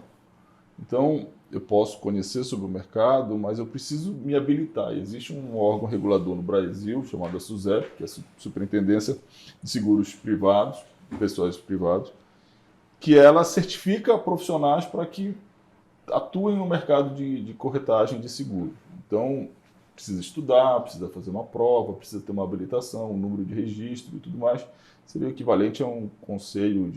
Então, eu posso conhecer sobre o mercado, mas eu preciso me habilitar. Existe um órgão regulador no Brasil, chamado a SUSEP, que é a Superintendência de Seguros Privados, pessoas privadas, que ela certifica profissionais para que atuem no mercado de corretagem de seguro. Então, precisa estudar, precisa fazer uma prova, precisa ter uma habilitação, um número de registro e tudo mais. Seria o equivalente a um conselho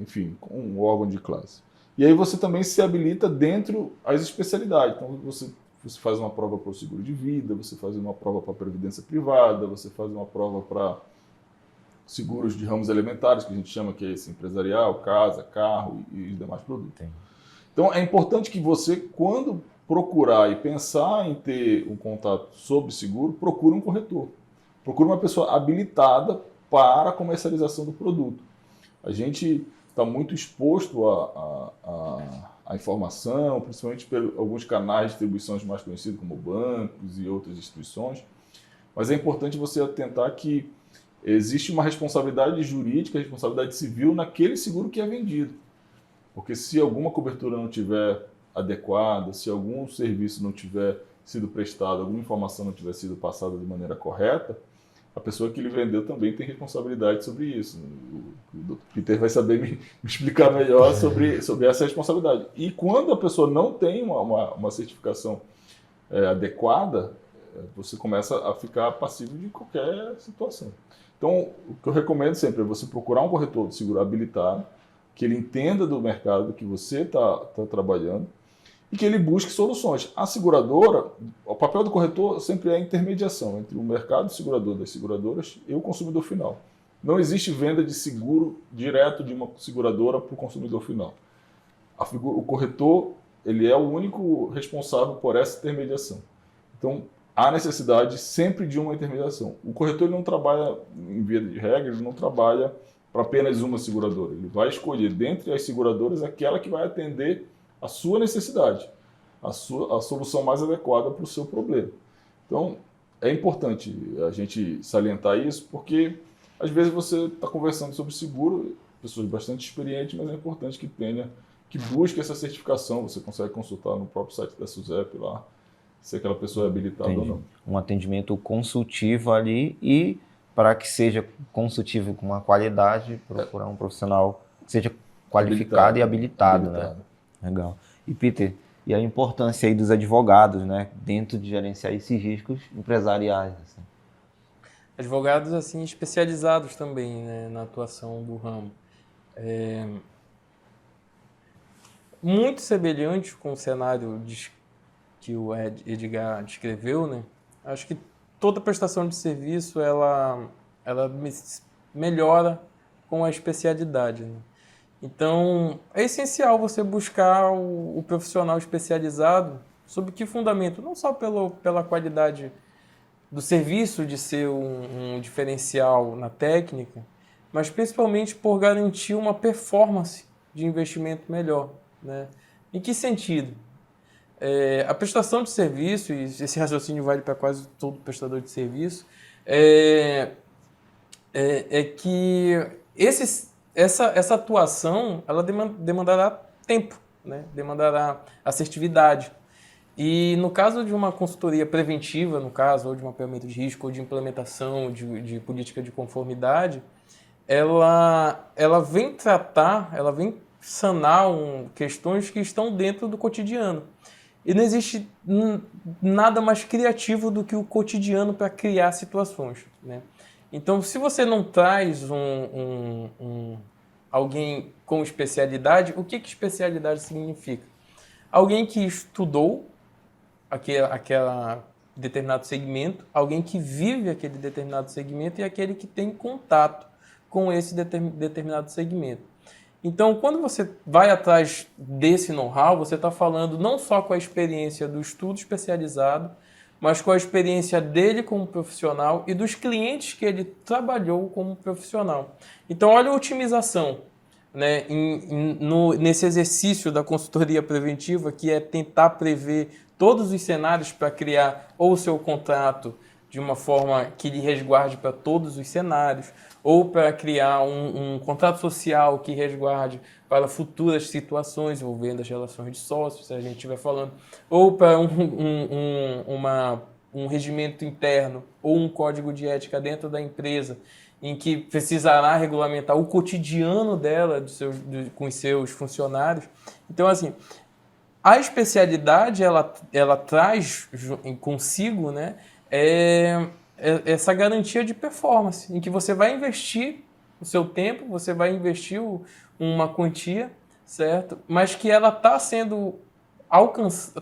enfim, um órgão de classe. E aí você também se habilita dentro das especialidades. Então, você faz uma prova para o seguro de vida, você faz uma prova para a previdência privada, você faz uma prova para seguros de ramos elementares, que a gente chama que é esse empresarial, casa, carro e os demais produtos. Sim. Então, é importante que você, quando procurar e pensar em ter um contato sobre seguro, procure um corretor. Procure uma pessoa habilitada para a comercialização do produto. A gente está muito exposto à informação, principalmente por alguns canais de distribuições mais conhecidos, como bancos e outras instituições, mas é importante você atentar que existe uma responsabilidade jurídica, responsabilidade civil naquele seguro que é vendido. Porque se alguma cobertura não tiver adequada, se algum serviço não tiver sido prestado, alguma informação não tiver sido passada de maneira correta, a pessoa que lhe vendeu também tem responsabilidade sobre isso. O Dr. Peter vai saber me explicar melhor sobre essa responsabilidade. E quando a pessoa não tem uma certificação adequada, você começa a ficar passivo de qualquer situação. Então, o que eu recomendo sempre é você procurar um corretor de seguro habilitado, que ele entenda do mercado que você está trabalhando e que ele busque soluções. A seguradora, o papel do corretor sempre é a intermediação entre o mercado segurador das seguradoras e o consumidor final. Não existe venda de seguro direto de uma seguradora para o consumidor final. O corretor, ele é o único responsável por essa intermediação. Então, há necessidade sempre de uma intermediação. O corretor ele não trabalha, em via de regra, ele não trabalha para apenas uma seguradora. Ele vai escolher, dentre as seguradoras, aquela que vai atender a sua necessidade, a solução mais adequada para o seu problema. Então, é importante a gente salientar isso, porque às vezes você está conversando sobre seguro, pessoas bastante experientes, mas é importante que busque essa certificação. Você consegue consultar no próprio site da SUSEP lá, se aquela pessoa é habilitada ou não. Um atendimento consultivo ali e, para que seja consultivo com uma qualidade, procurar um profissional que seja qualificado e habilitado. Né? Legal. E, Peter, e a importância aí dos advogados, né, dentro de gerenciar esses riscos empresariais? Assim. Advogados, assim, especializados também, né, na atuação do ramo. Muito semelhante com o cenário que o Edgar descreveu, né? Acho que toda prestação de serviço ela melhora com a especialidade. Né? Então, é essencial você buscar o profissional especializado sob que fundamento? Não só pela qualidade do serviço de ser um diferencial na técnica, mas principalmente por garantir uma performance de investimento melhor. Né? Em que sentido? A prestação de serviço, e esse raciocínio vale para quase todo prestador de serviço, é que essa atuação ela demandará tempo, né? Demandará assertividade. E no caso de uma consultoria preventiva, no caso, ou de mapeamento de risco, ou de implementação de política de conformidade, ela vem sanar questões que estão dentro do cotidiano. E não existe nada mais criativo do que o cotidiano para criar situações. Né? Então, se você não traz alguém com especialidade, o que especialidade significa? Alguém que estudou determinado segmento, alguém que vive aquele determinado segmento e aquele que tem contato com esse determinado segmento. Então, quando você vai atrás desse know-how, você está falando não só com a experiência do estudo especializado, mas com a experiência dele como profissional e dos clientes que ele trabalhou como profissional. Então, olha a otimização, né, nesse exercício da consultoria preventiva, que é tentar prever todos os cenários para criar ou o seu contrato de uma forma que lhe resguarde para todos os cenários, ou para criar um contrato social que resguarde para futuras situações envolvendo as relações de sócios, se a gente estiver falando, ou para um regimento interno ou um código de ética dentro da empresa, em que precisará regulamentar o cotidiano dela com os seus funcionários. Então, assim, a especialidade ela traz consigo, né, essa garantia de performance, em que você vai investir o seu tempo, você vai investir uma quantia, certo? Mas que ela está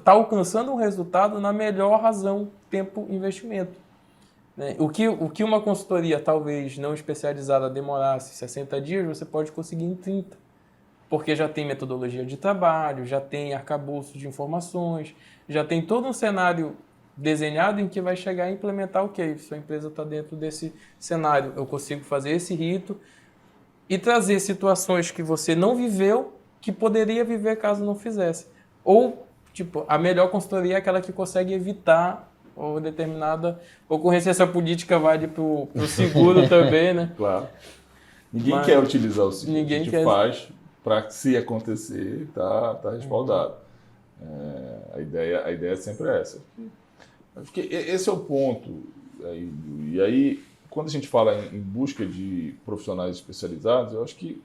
alcançando um resultado na melhor razão tempo-investimento. Né? O que uma consultoria talvez não especializada demorasse 60 dias, você pode conseguir em 30. Porque já tem metodologia de trabalho, já tem arcabouço de informações, já tem todo um cenário desenhado em que vai chegar a implementar, ok, sua empresa está dentro desse cenário, eu consigo fazer esse rito e trazer situações que você não viveu, que poderia viver caso não fizesse. Ou, tipo, a melhor consultoria é aquela que consegue evitar ou determinada ocorrência. Essa política vale para o seguro também, né? Claro. Ninguém quer utilizar o seguro. Ninguém a gente quer. Faz para, se acontecer, tá respaldado. A ideia sempre é essa. Porque esse é o ponto. E aí, quando a gente fala em busca de profissionais especializados, eu acho que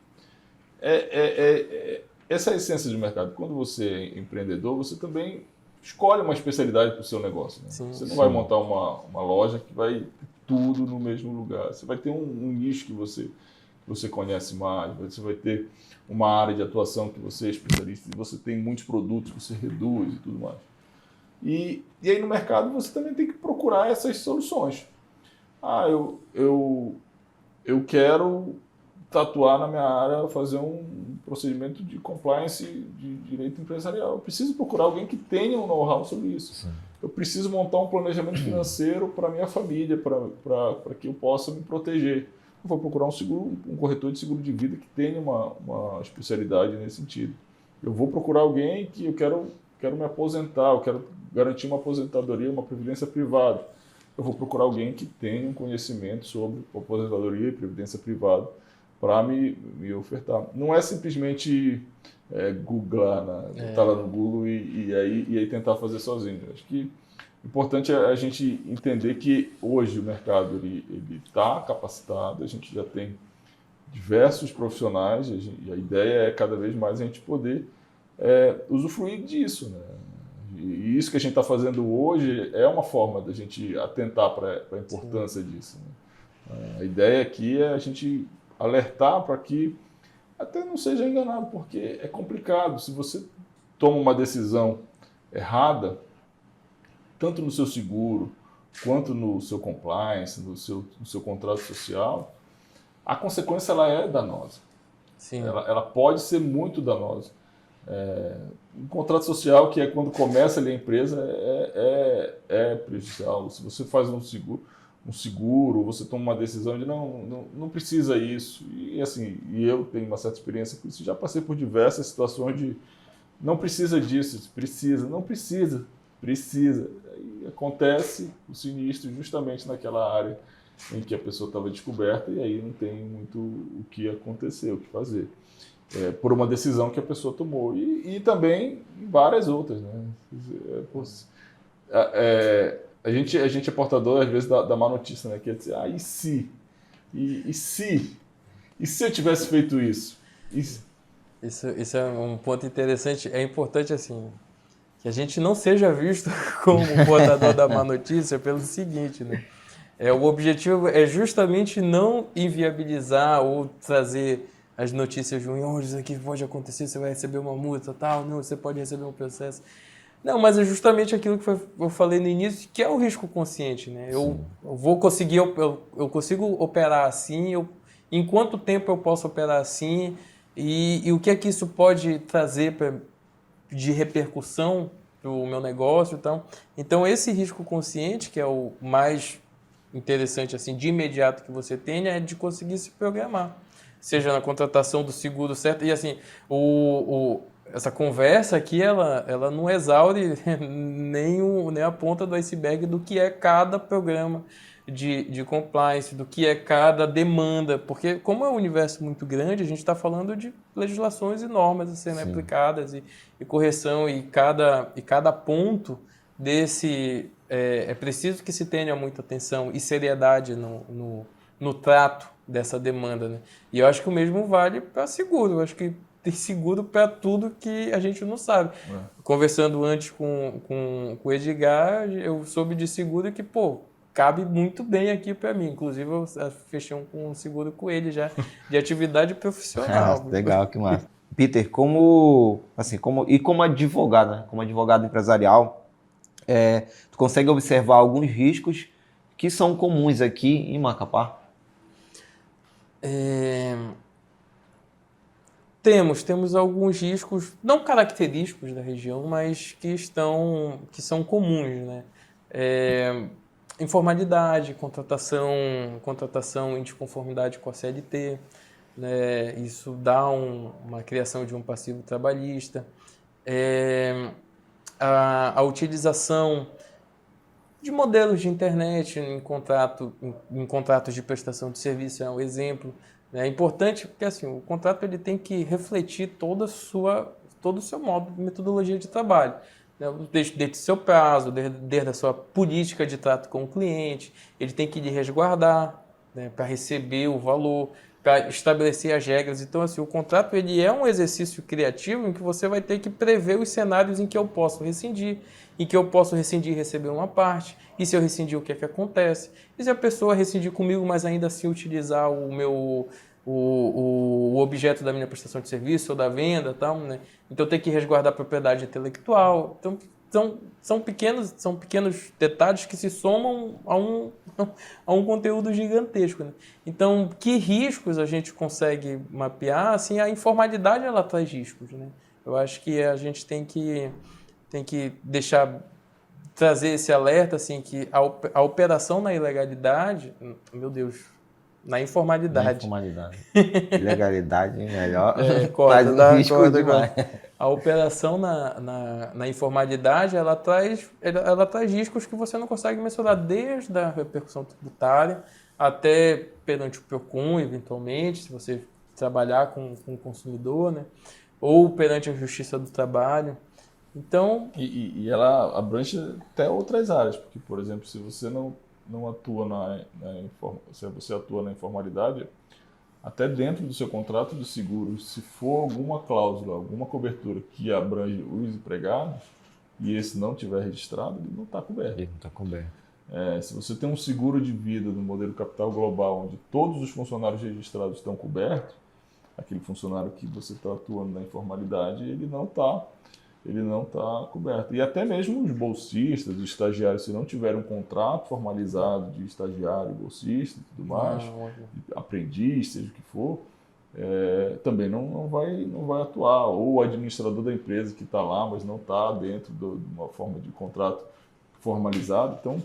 essa é a essência do mercado. Quando você é empreendedor, você também escolhe uma especialidade para o seu negócio. Né? Sim, você não vai montar uma loja que vai ter tudo no mesmo lugar. Você vai ter um nicho que você conhece mais, você vai ter uma área de atuação que você é especialista, e você tem muitos produtos, você reduz e tudo mais. E aí no mercado você também tem que procurar essas soluções. Eu quero tatuar na minha área, fazer um procedimento de compliance de direito empresarial. Eu preciso procurar alguém que tenha um know-how sobre isso. Sim. Eu preciso montar um planejamento financeiro para minha família, para que eu possa me proteger. Eu vou procurar um corretor de seguro de vida que tenha uma especialidade nesse sentido. Eu vou procurar alguém que eu quero me aposentar, eu quero garantir uma aposentadoria, uma previdência privada. Eu vou procurar alguém que tenha um conhecimento sobre aposentadoria e previdência privada para me ofertar. Não é simplesmente googlar, botar lá no Google e aí tentar fazer sozinho. Acho que o importante é a gente entender que hoje o mercado ele está capacitado, a gente já tem diversos profissionais e a ideia é cada vez mais a gente poder usufruir disso, né? E isso que a gente está fazendo hoje é uma forma da gente atentar para a importância disso. Né? A ideia aqui é a gente alertar para que até não seja enganado, porque é complicado. Se você toma uma decisão errada, tanto no seu seguro, quanto no seu compliance, no seu contrato social, a consequência ela é danosa. Sim. Ela pode ser muito danosa. Um contrato social, que é quando começa ali a empresa, é prejudicial. Se você faz um seguro, você toma uma decisão de não precisa isso. E assim, eu tenho uma certa experiência com isso, já passei por diversas situações de não precisa disso, não precisa. Aí acontece o sinistro justamente naquela área em que a pessoa estava descoberta e aí não tem muito o que acontecer, o que fazer. Por uma decisão que a pessoa tomou. E também várias outras. Né? A gente é portador, às vezes, da má notícia, né? Que é dizer, e se? E se eu tivesse feito isso? Isso é um ponto interessante. É importante, assim, que a gente não seja visto como portador da má notícia pelo seguinte, né? O objetivo é justamente não inviabilizar ou trazer as notícias ruins, isso aqui pode acontecer, você vai receber uma multa, tal, não, você pode receber um processo. Não, mas é justamente aquilo que eu falei no início, que é o risco consciente, né? Eu vou conseguir, eu consigo operar assim, em quanto tempo eu posso operar assim, e o que é que isso pode trazer de repercussão para o meu negócio e tal. Então, esse risco consciente, que é o mais interessante, assim, de imediato que você tenha, é de conseguir se programar. Seja na contratação do seguro certo. E, assim, essa conversa aqui, ela não exaure nem a ponta do iceberg do que é cada programa de compliance, do que é cada demanda, porque como é um universo muito grande, a gente está falando de legislações e normas a serem aplicadas e correção, e cada ponto desse é preciso que se tenha muita atenção e seriedade no trato dessa demanda, né? E eu acho que o mesmo vale para seguro. Eu acho que tem seguro para tudo que a gente não sabe. Conversando antes com o Edgar, eu soube de seguro que, cabe muito bem aqui para mim. Inclusive, eu fechei um seguro com ele já, de atividade profissional. Legal, que massa. Peter, como advogado, né? Como advogado empresarial, tu consegue observar alguns riscos que são comuns aqui em Macapá? Temos alguns riscos, não característicos da região, mas que são comuns, né? Informalidade, contratação em desconformidade com a CLT, né? Isso dá uma criação de um passivo trabalhista. A utilização de modelos de internet em contratos de prestação de serviço é um exemplo. É importante porque assim, o contrato ele tem que refletir todo o seu modo de metodologia de trabalho. Desde o seu prazo, desde a sua política de trato com o cliente, ele tem que lhe resguardar, né, para receber o valor, para estabelecer as regras. Então, assim, o contrato ele é um exercício criativo em que você vai ter que prever os cenários em que eu posso rescindir, em que eu posso rescindir e receber uma parte, e se eu rescindir, o que é que acontece? E se a pessoa rescindir comigo, mas ainda assim utilizar o objeto da minha prestação de serviço ou da venda, tal, né? Então eu tenho que resguardar a propriedade intelectual. Então são pequenos detalhes que se somam a um conteúdo gigantesco, né? Então, que riscos a gente consegue mapear? Assim, a informalidade ela traz riscos, né? Eu acho que a gente tem que trazer esse alerta, assim, que a operação na ilegalidade, meu Deus, na informalidade. Ilegalidade, melhor. Traz um risco demais. A operação na informalidade, ela traz riscos que você não consegue mensurar, desde a repercussão tributária até perante o PROCON, eventualmente, se você trabalhar com o consumidor, né? Ou perante a Justiça do Trabalho. Então... E ela abrange até outras áreas, porque, por exemplo, se você não atua se você atua na informalidade, até dentro do seu contrato de seguro, se for alguma cláusula, alguma cobertura que abrange os empregados e esse não tiver registrado, ele não está coberto. Ele não está coberto. Se você tem um seguro de vida no modelo Capital Global, onde todos os funcionários registrados estão cobertos, aquele funcionário que você está atuando na informalidade, ele não está coberto. E até mesmo os bolsistas, os estagiários, se não tiverem um contrato formalizado de estagiário, bolsista e tudo mais, aprendiz, seja o que for, também não vai atuar. Ou o administrador da empresa que está lá, mas não está dentro de uma forma de contrato formalizado. Então,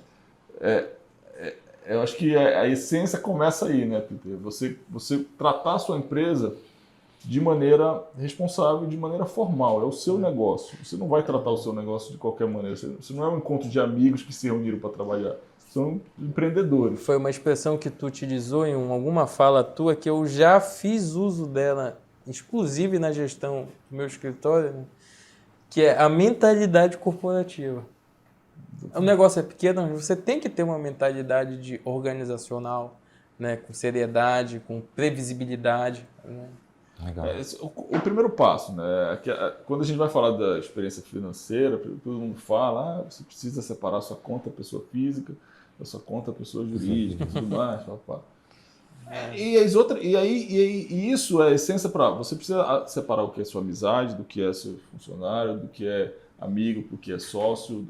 eu acho que a essência começa aí, né, Peter? Você tratar a sua empresa de maneira responsável, de maneira formal. É o seu negócio. Você não vai tratar o seu negócio de qualquer maneira. Você não é um encontro de amigos que se reuniram para trabalhar. São empreendedores. Foi uma expressão que tu utilizou em alguma fala tua que eu já fiz uso dela, inclusive na gestão do meu escritório, né? Que é a mentalidade corporativa. O negócio é pequeno, mas você tem que ter uma mentalidade organizacional, né? Com seriedade, com previsibilidade, né? O primeiro passo, né? Quando a gente vai falar da experiência financeira, todo mundo fala, você precisa separar sua conta pessoa física da sua conta pessoa jurídica, tudo mais, papá. E isso é a essência para você precisa separar o que é sua amizade, do que é seu funcionário, do que é amigo, para o que é sócio,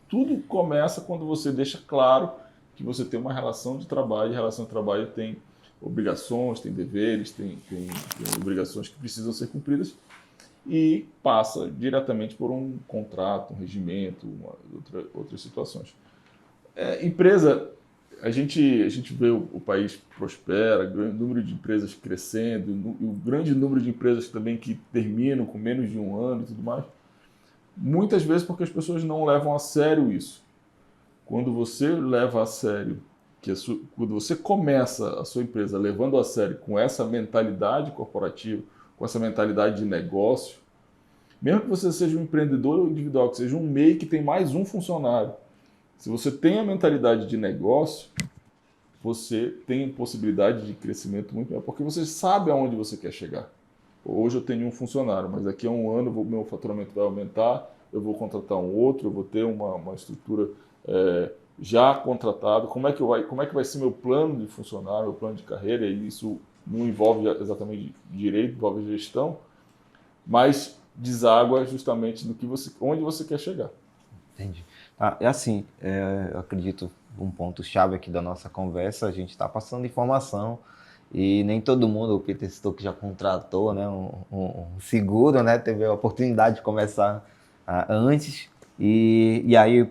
tudo começa quando você deixa claro que você tem uma relação de trabalho, e a relação de trabalho tem obrigações, tem deveres, tem obrigações que precisam ser cumpridas e passa diretamente por um contrato, um regimento, outras situações. Empresa, a gente vê o país prospera, grande número de empresas crescendo, e o grande número de empresas também que terminam com menos de um ano e tudo mais, muitas vezes porque as pessoas não levam a sério isso. Quando você leva a sério, quando você começa a sua empresa levando a sério com essa mentalidade corporativa, com essa mentalidade de negócio, mesmo que você seja um empreendedor individual, que seja um MEI que tem mais um funcionário, se você tem a mentalidade de negócio, você tem possibilidade de crescimento muito maior, porque você sabe aonde você quer chegar. Hoje eu tenho um funcionário, mas daqui a um ano meu faturamento vai aumentar, eu vou contratar um outro, eu vou ter uma estrutura já contratada. Como é que vai ser meu plano de funcionário, meu plano de carreira? E isso não envolve exatamente direito, envolve gestão, mas deságua justamente onde você quer chegar. Entendi. É assim, eu acredito um ponto-chave aqui da nossa conversa, a gente está passando informação e nem todo mundo, o Peter citou que já contratou, né, um seguro, né, teve a oportunidade de começar antes e aí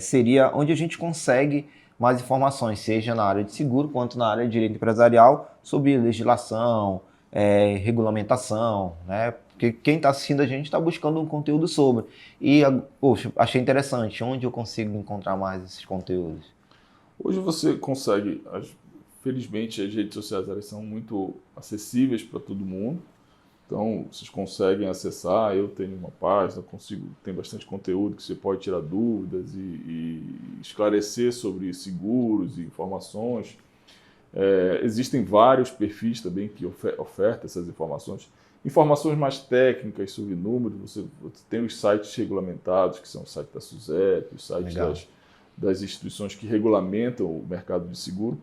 seria onde a gente consegue mais informações, seja na área de seguro quanto na área de direito empresarial, sobre legislação, regulamentação, né? Porque quem está assistindo a gente está buscando um conteúdo sobre. E, poxa, achei interessante. Onde eu consigo encontrar mais esses conteúdos? Hoje você consegue, felizmente as redes sociais elas são muito acessíveis para todo mundo. Então, vocês conseguem acessar, eu tenho uma página, tem bastante conteúdo que você pode tirar dúvidas e esclarecer sobre seguros e informações. Existem vários perfis também que ofertam essas informações. Informações mais técnicas sobre números, você tem os sites regulamentados, que são o site da SUSEP, os sites das instituições que regulamentam o mercado de seguro.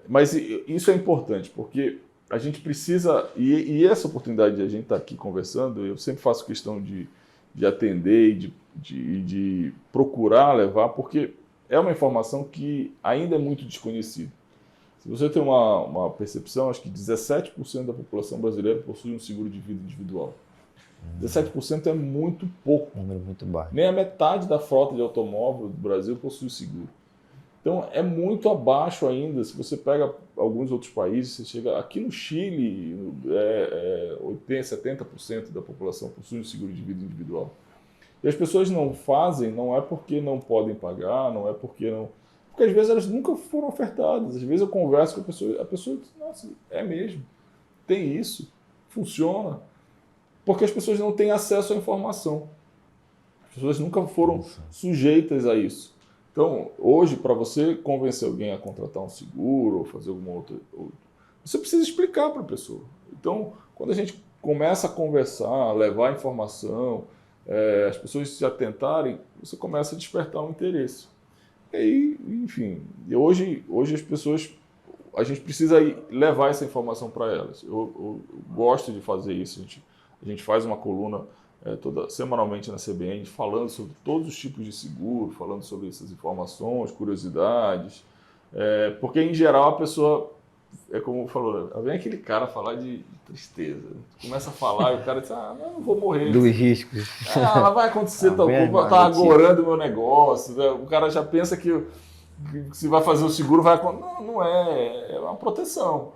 Mas isso é importante, porque a gente precisa, e essa oportunidade de a gente estar aqui conversando, eu sempre faço questão de atender e de procurar levar, porque é uma informação que ainda é muito desconhecida. Se você tem uma percepção, acho que 17% da população brasileira possui um seguro de vida individual. 17% é muito pouco. Um número muito baixo. Nem a metade da frota de automóvel do Brasil possui seguro. Então, é muito abaixo ainda. Se você pega alguns outros países, você chega aqui no Chile, 80%, 70% da população possui um seguro de vida individual. E as pessoas não fazem, não é porque não podem pagar, não é porque não... Porque às vezes elas nunca foram ofertadas. Às vezes eu converso com a pessoa diz, nossa, é mesmo, tem isso, funciona. Porque as pessoas não têm acesso à informação. As pessoas nunca foram sujeitas a isso. Então, hoje, para você convencer alguém a contratar um seguro ou fazer alguma outra, você precisa explicar para a pessoa. Então, quando a gente começa a conversar, levar informação, as pessoas se atentarem, você começa a despertar um interesse. E aí, enfim, hoje as pessoas, a gente precisa levar essa informação para elas. Eu gosto de fazer isso. A gente faz uma coluna semanalmente na CBN, falando sobre todos os tipos de seguro, falando sobre essas informações, curiosidades, porque em geral a pessoa, como falou, vem aquele cara falar de tristeza, começa a falar e o cara diz, não vou morrer. Dos riscos. Ela vai acontecer tal coisa, tá agorando o meu negócio, né? O cara já pensa que se vai fazer o seguro, vai acontecer. Não é uma proteção.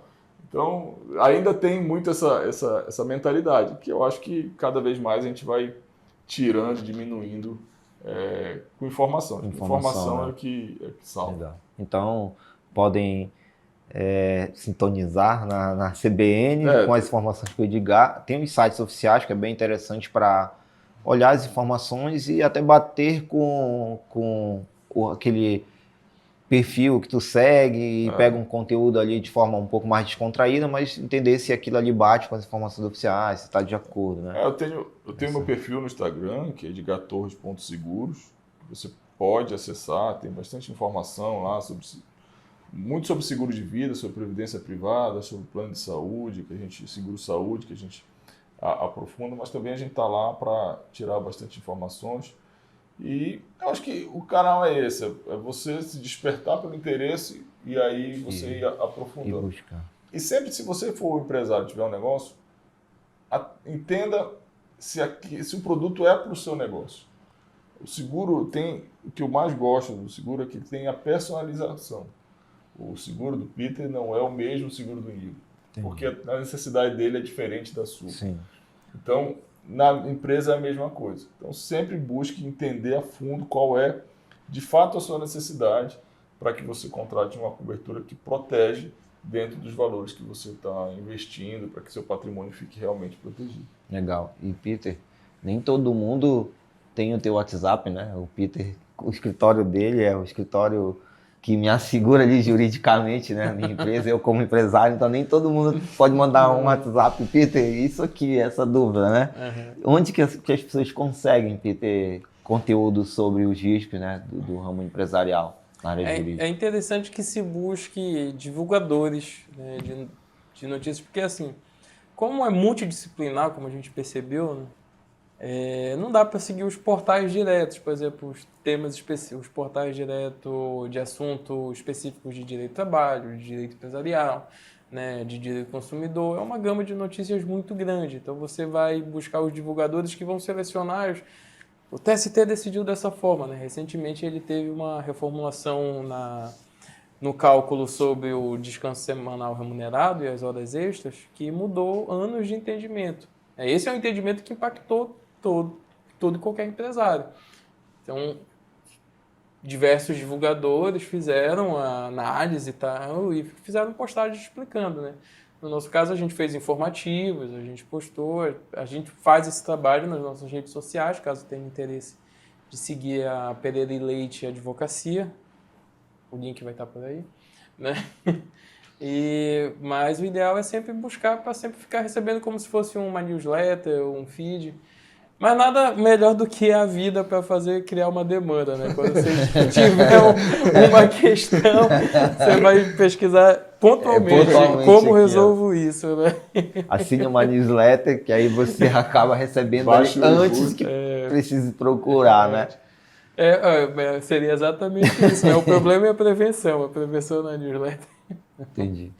Então, ainda tem muito essa mentalidade, que eu acho que cada vez mais a gente vai tirando, diminuindo com informação. Informação né? é o que salva. Legal. Então, podem sintonizar na CBN com as informações que o Edgar... Tem os sites oficiais, que é bem interessante para olhar as informações e até bater com aquele perfil que tu segue e pega um conteúdo ali de forma um pouco mais descontraída, mas entender se aquilo ali bate com as informações oficiais, se está de acordo, né? Eu tenho meu perfil no Instagram, que é edgartorres.seguros, você pode acessar, tem bastante informação lá muito sobre seguro de vida, sobre previdência privada, sobre plano de saúde, seguro saúde, que a gente aprofunda, mas também a gente está lá para tirar bastante informações. E eu acho que o canal é esse, é você se despertar pelo interesse e aí você ir E aprofundando. buscar. E sempre, se você for um empresário e tiver um negócio, entenda se o produto é para o seu negócio. O seguro tem, o que eu mais gosto do seguro é que tem a personalização. O seguro do Peter não é o mesmo seguro do Igor, porque a necessidade dele é diferente da sua. Sim. Então, na empresa é a mesma coisa. Então, sempre busque entender a fundo qual é, de fato, a sua necessidade para que você contrate uma cobertura que protege dentro dos valores que você está investindo, para que seu patrimônio fique realmente protegido. Legal. E Peter, nem todo mundo tem o teu WhatsApp, né? O Peter, o escritório dele é o escritório que me assegura ali juridicamente, né? A minha empresa, eu como empresário, então nem todo mundo pode mandar um WhatsApp. Peter, isso aqui, essa dúvida, né? Onde que as pessoas conseguem, Peter, conteúdo sobre os riscos, né? Do ramo empresarial na área jurídica? É interessante que se busque divulgadores, né, de notícias, porque assim, como é multidisciplinar, como a gente percebeu, né, não dá para seguir os portais diretos, por exemplo, os temas específicos, os portais direto de assuntos específicos de direito do trabalho, de direito empresarial, né, de direito do consumidor. É uma gama de notícias muito grande. Então você vai buscar os divulgadores que vão selecionar. O TST decidiu dessa forma, né? Recentemente ele teve uma reformulação no cálculo sobre o descanso semanal remunerado e as horas extras, que mudou anos de entendimento. Esse é um entendimento que impactou todo e qualquer empresário. Então, diversos divulgadores fizeram a análise e fizeram postagens explicando, né? No nosso caso, a gente fez informativos, a gente postou, a gente faz esse trabalho nas nossas redes sociais, caso tenha interesse de seguir a Pereira e Leite Advocacia. O link vai estar por aí, né? Mas o ideal é sempre buscar para sempre ficar recebendo como se fosse uma newsletter, um feed. Mas nada melhor do que a vida para criar uma demanda, né? Quando você tiver uma questão, você vai pesquisar pontualmente como aqui, resolvo isso, né? Assine uma newsletter que aí você acaba recebendo antes que precise procurar, né? Seria exatamente isso, né? O problema é a prevenção na newsletter. Entendi.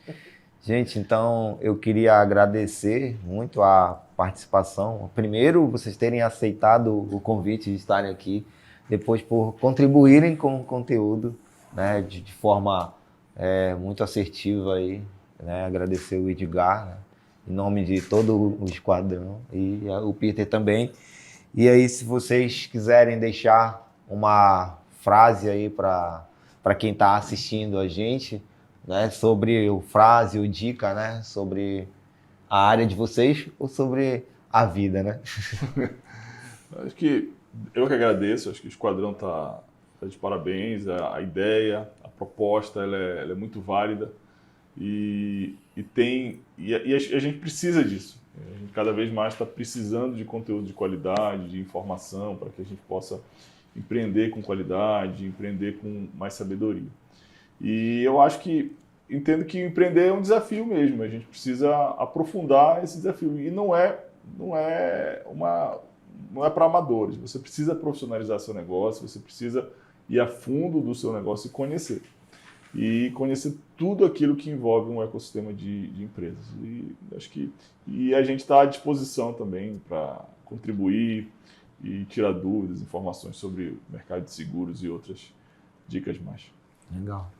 Gente, então eu queria agradecer muito a participação. Primeiro, vocês terem aceitado o convite de estarem aqui, depois por contribuírem com o conteúdo, né, de forma muito assertiva aí, né? Agradecer o Edgar, né, em nome de todo o esquadrão e o Peter também. E aí, se vocês quiserem deixar uma frase aí para quem está assistindo a gente, né, sobre o frase ou dica, né, sobre a área de vocês ou sobre a vida, né? Acho que eu que agradeço, acho que o Esquadrão tá de parabéns, a ideia, a proposta, ela é muito válida e a gente precisa disso. A gente cada vez mais está precisando de conteúdo de qualidade, de informação, para que a gente possa empreender com qualidade, empreender com mais sabedoria. E eu acho que entendo que empreender é um desafio mesmo, a gente precisa aprofundar esse desafio e não é para amadores. Você precisa profissionalizar seu negócio, você precisa ir a fundo do seu negócio e conhecer tudo aquilo que envolve um ecossistema de empresas. E acho que a gente está à disposição também para contribuir e tirar dúvidas, informações sobre o mercado de seguros e outras dicas mais. Legal.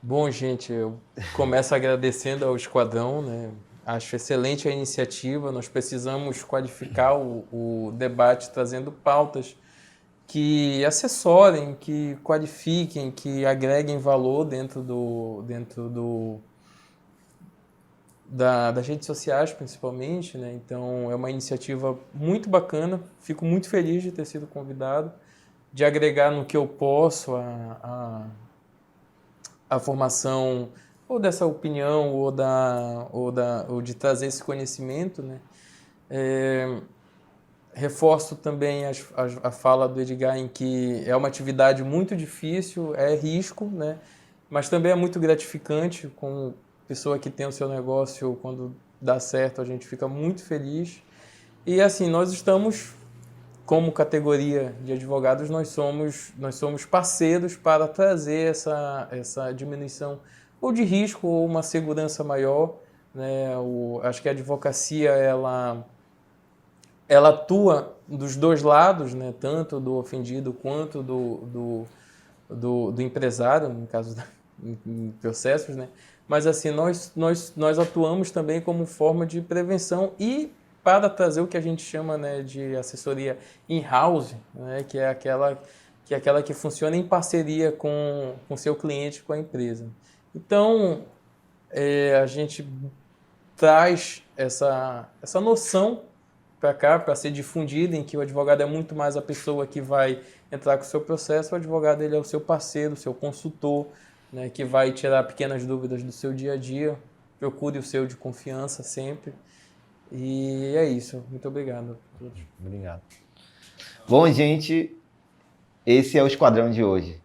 Bom, gente, eu começo agradecendo ao Esquadrão, né? Acho excelente a iniciativa. Nós precisamos qualificar o debate trazendo pautas que assessorem, que qualifiquem, que agreguem valor dentro das redes sociais, principalmente, né? Então, é uma iniciativa muito bacana. Fico muito feliz de ter sido convidado, de agregar no que eu posso a formação ou dessa opinião ou de trazer esse conhecimento, né? Reforço também a fala do Edgar em que é uma atividade muito difícil, é risco, né? Mas também é muito gratificante, como pessoa que tem o seu negócio, quando dá certo, a gente fica muito feliz. E assim, nós estamos, como categoria de advogados, nós somos parceiros para trazer essa diminuição ou de risco ou uma segurança maior, né? Acho que a advocacia, ela atua dos dois lados, né? Tanto do ofendido quanto do empresário, no caso em processos, né? Mas assim, nós atuamos também como forma de prevenção e para trazer o que a gente chama, né, de assessoria in-house, né, que é aquela que funciona em parceria com o seu cliente, com a empresa. Então, a gente traz essa noção para cá, para ser difundida, em que o advogado é muito mais a pessoa que vai entrar com o seu processo, o advogado ele é o seu parceiro, o seu consultor, né, que vai tirar pequenas dúvidas do seu dia a dia. Procure o seu de confiança sempre. E é isso. Muito obrigado a todos. Obrigado. Bom, gente, esse é o Esquadrão de hoje.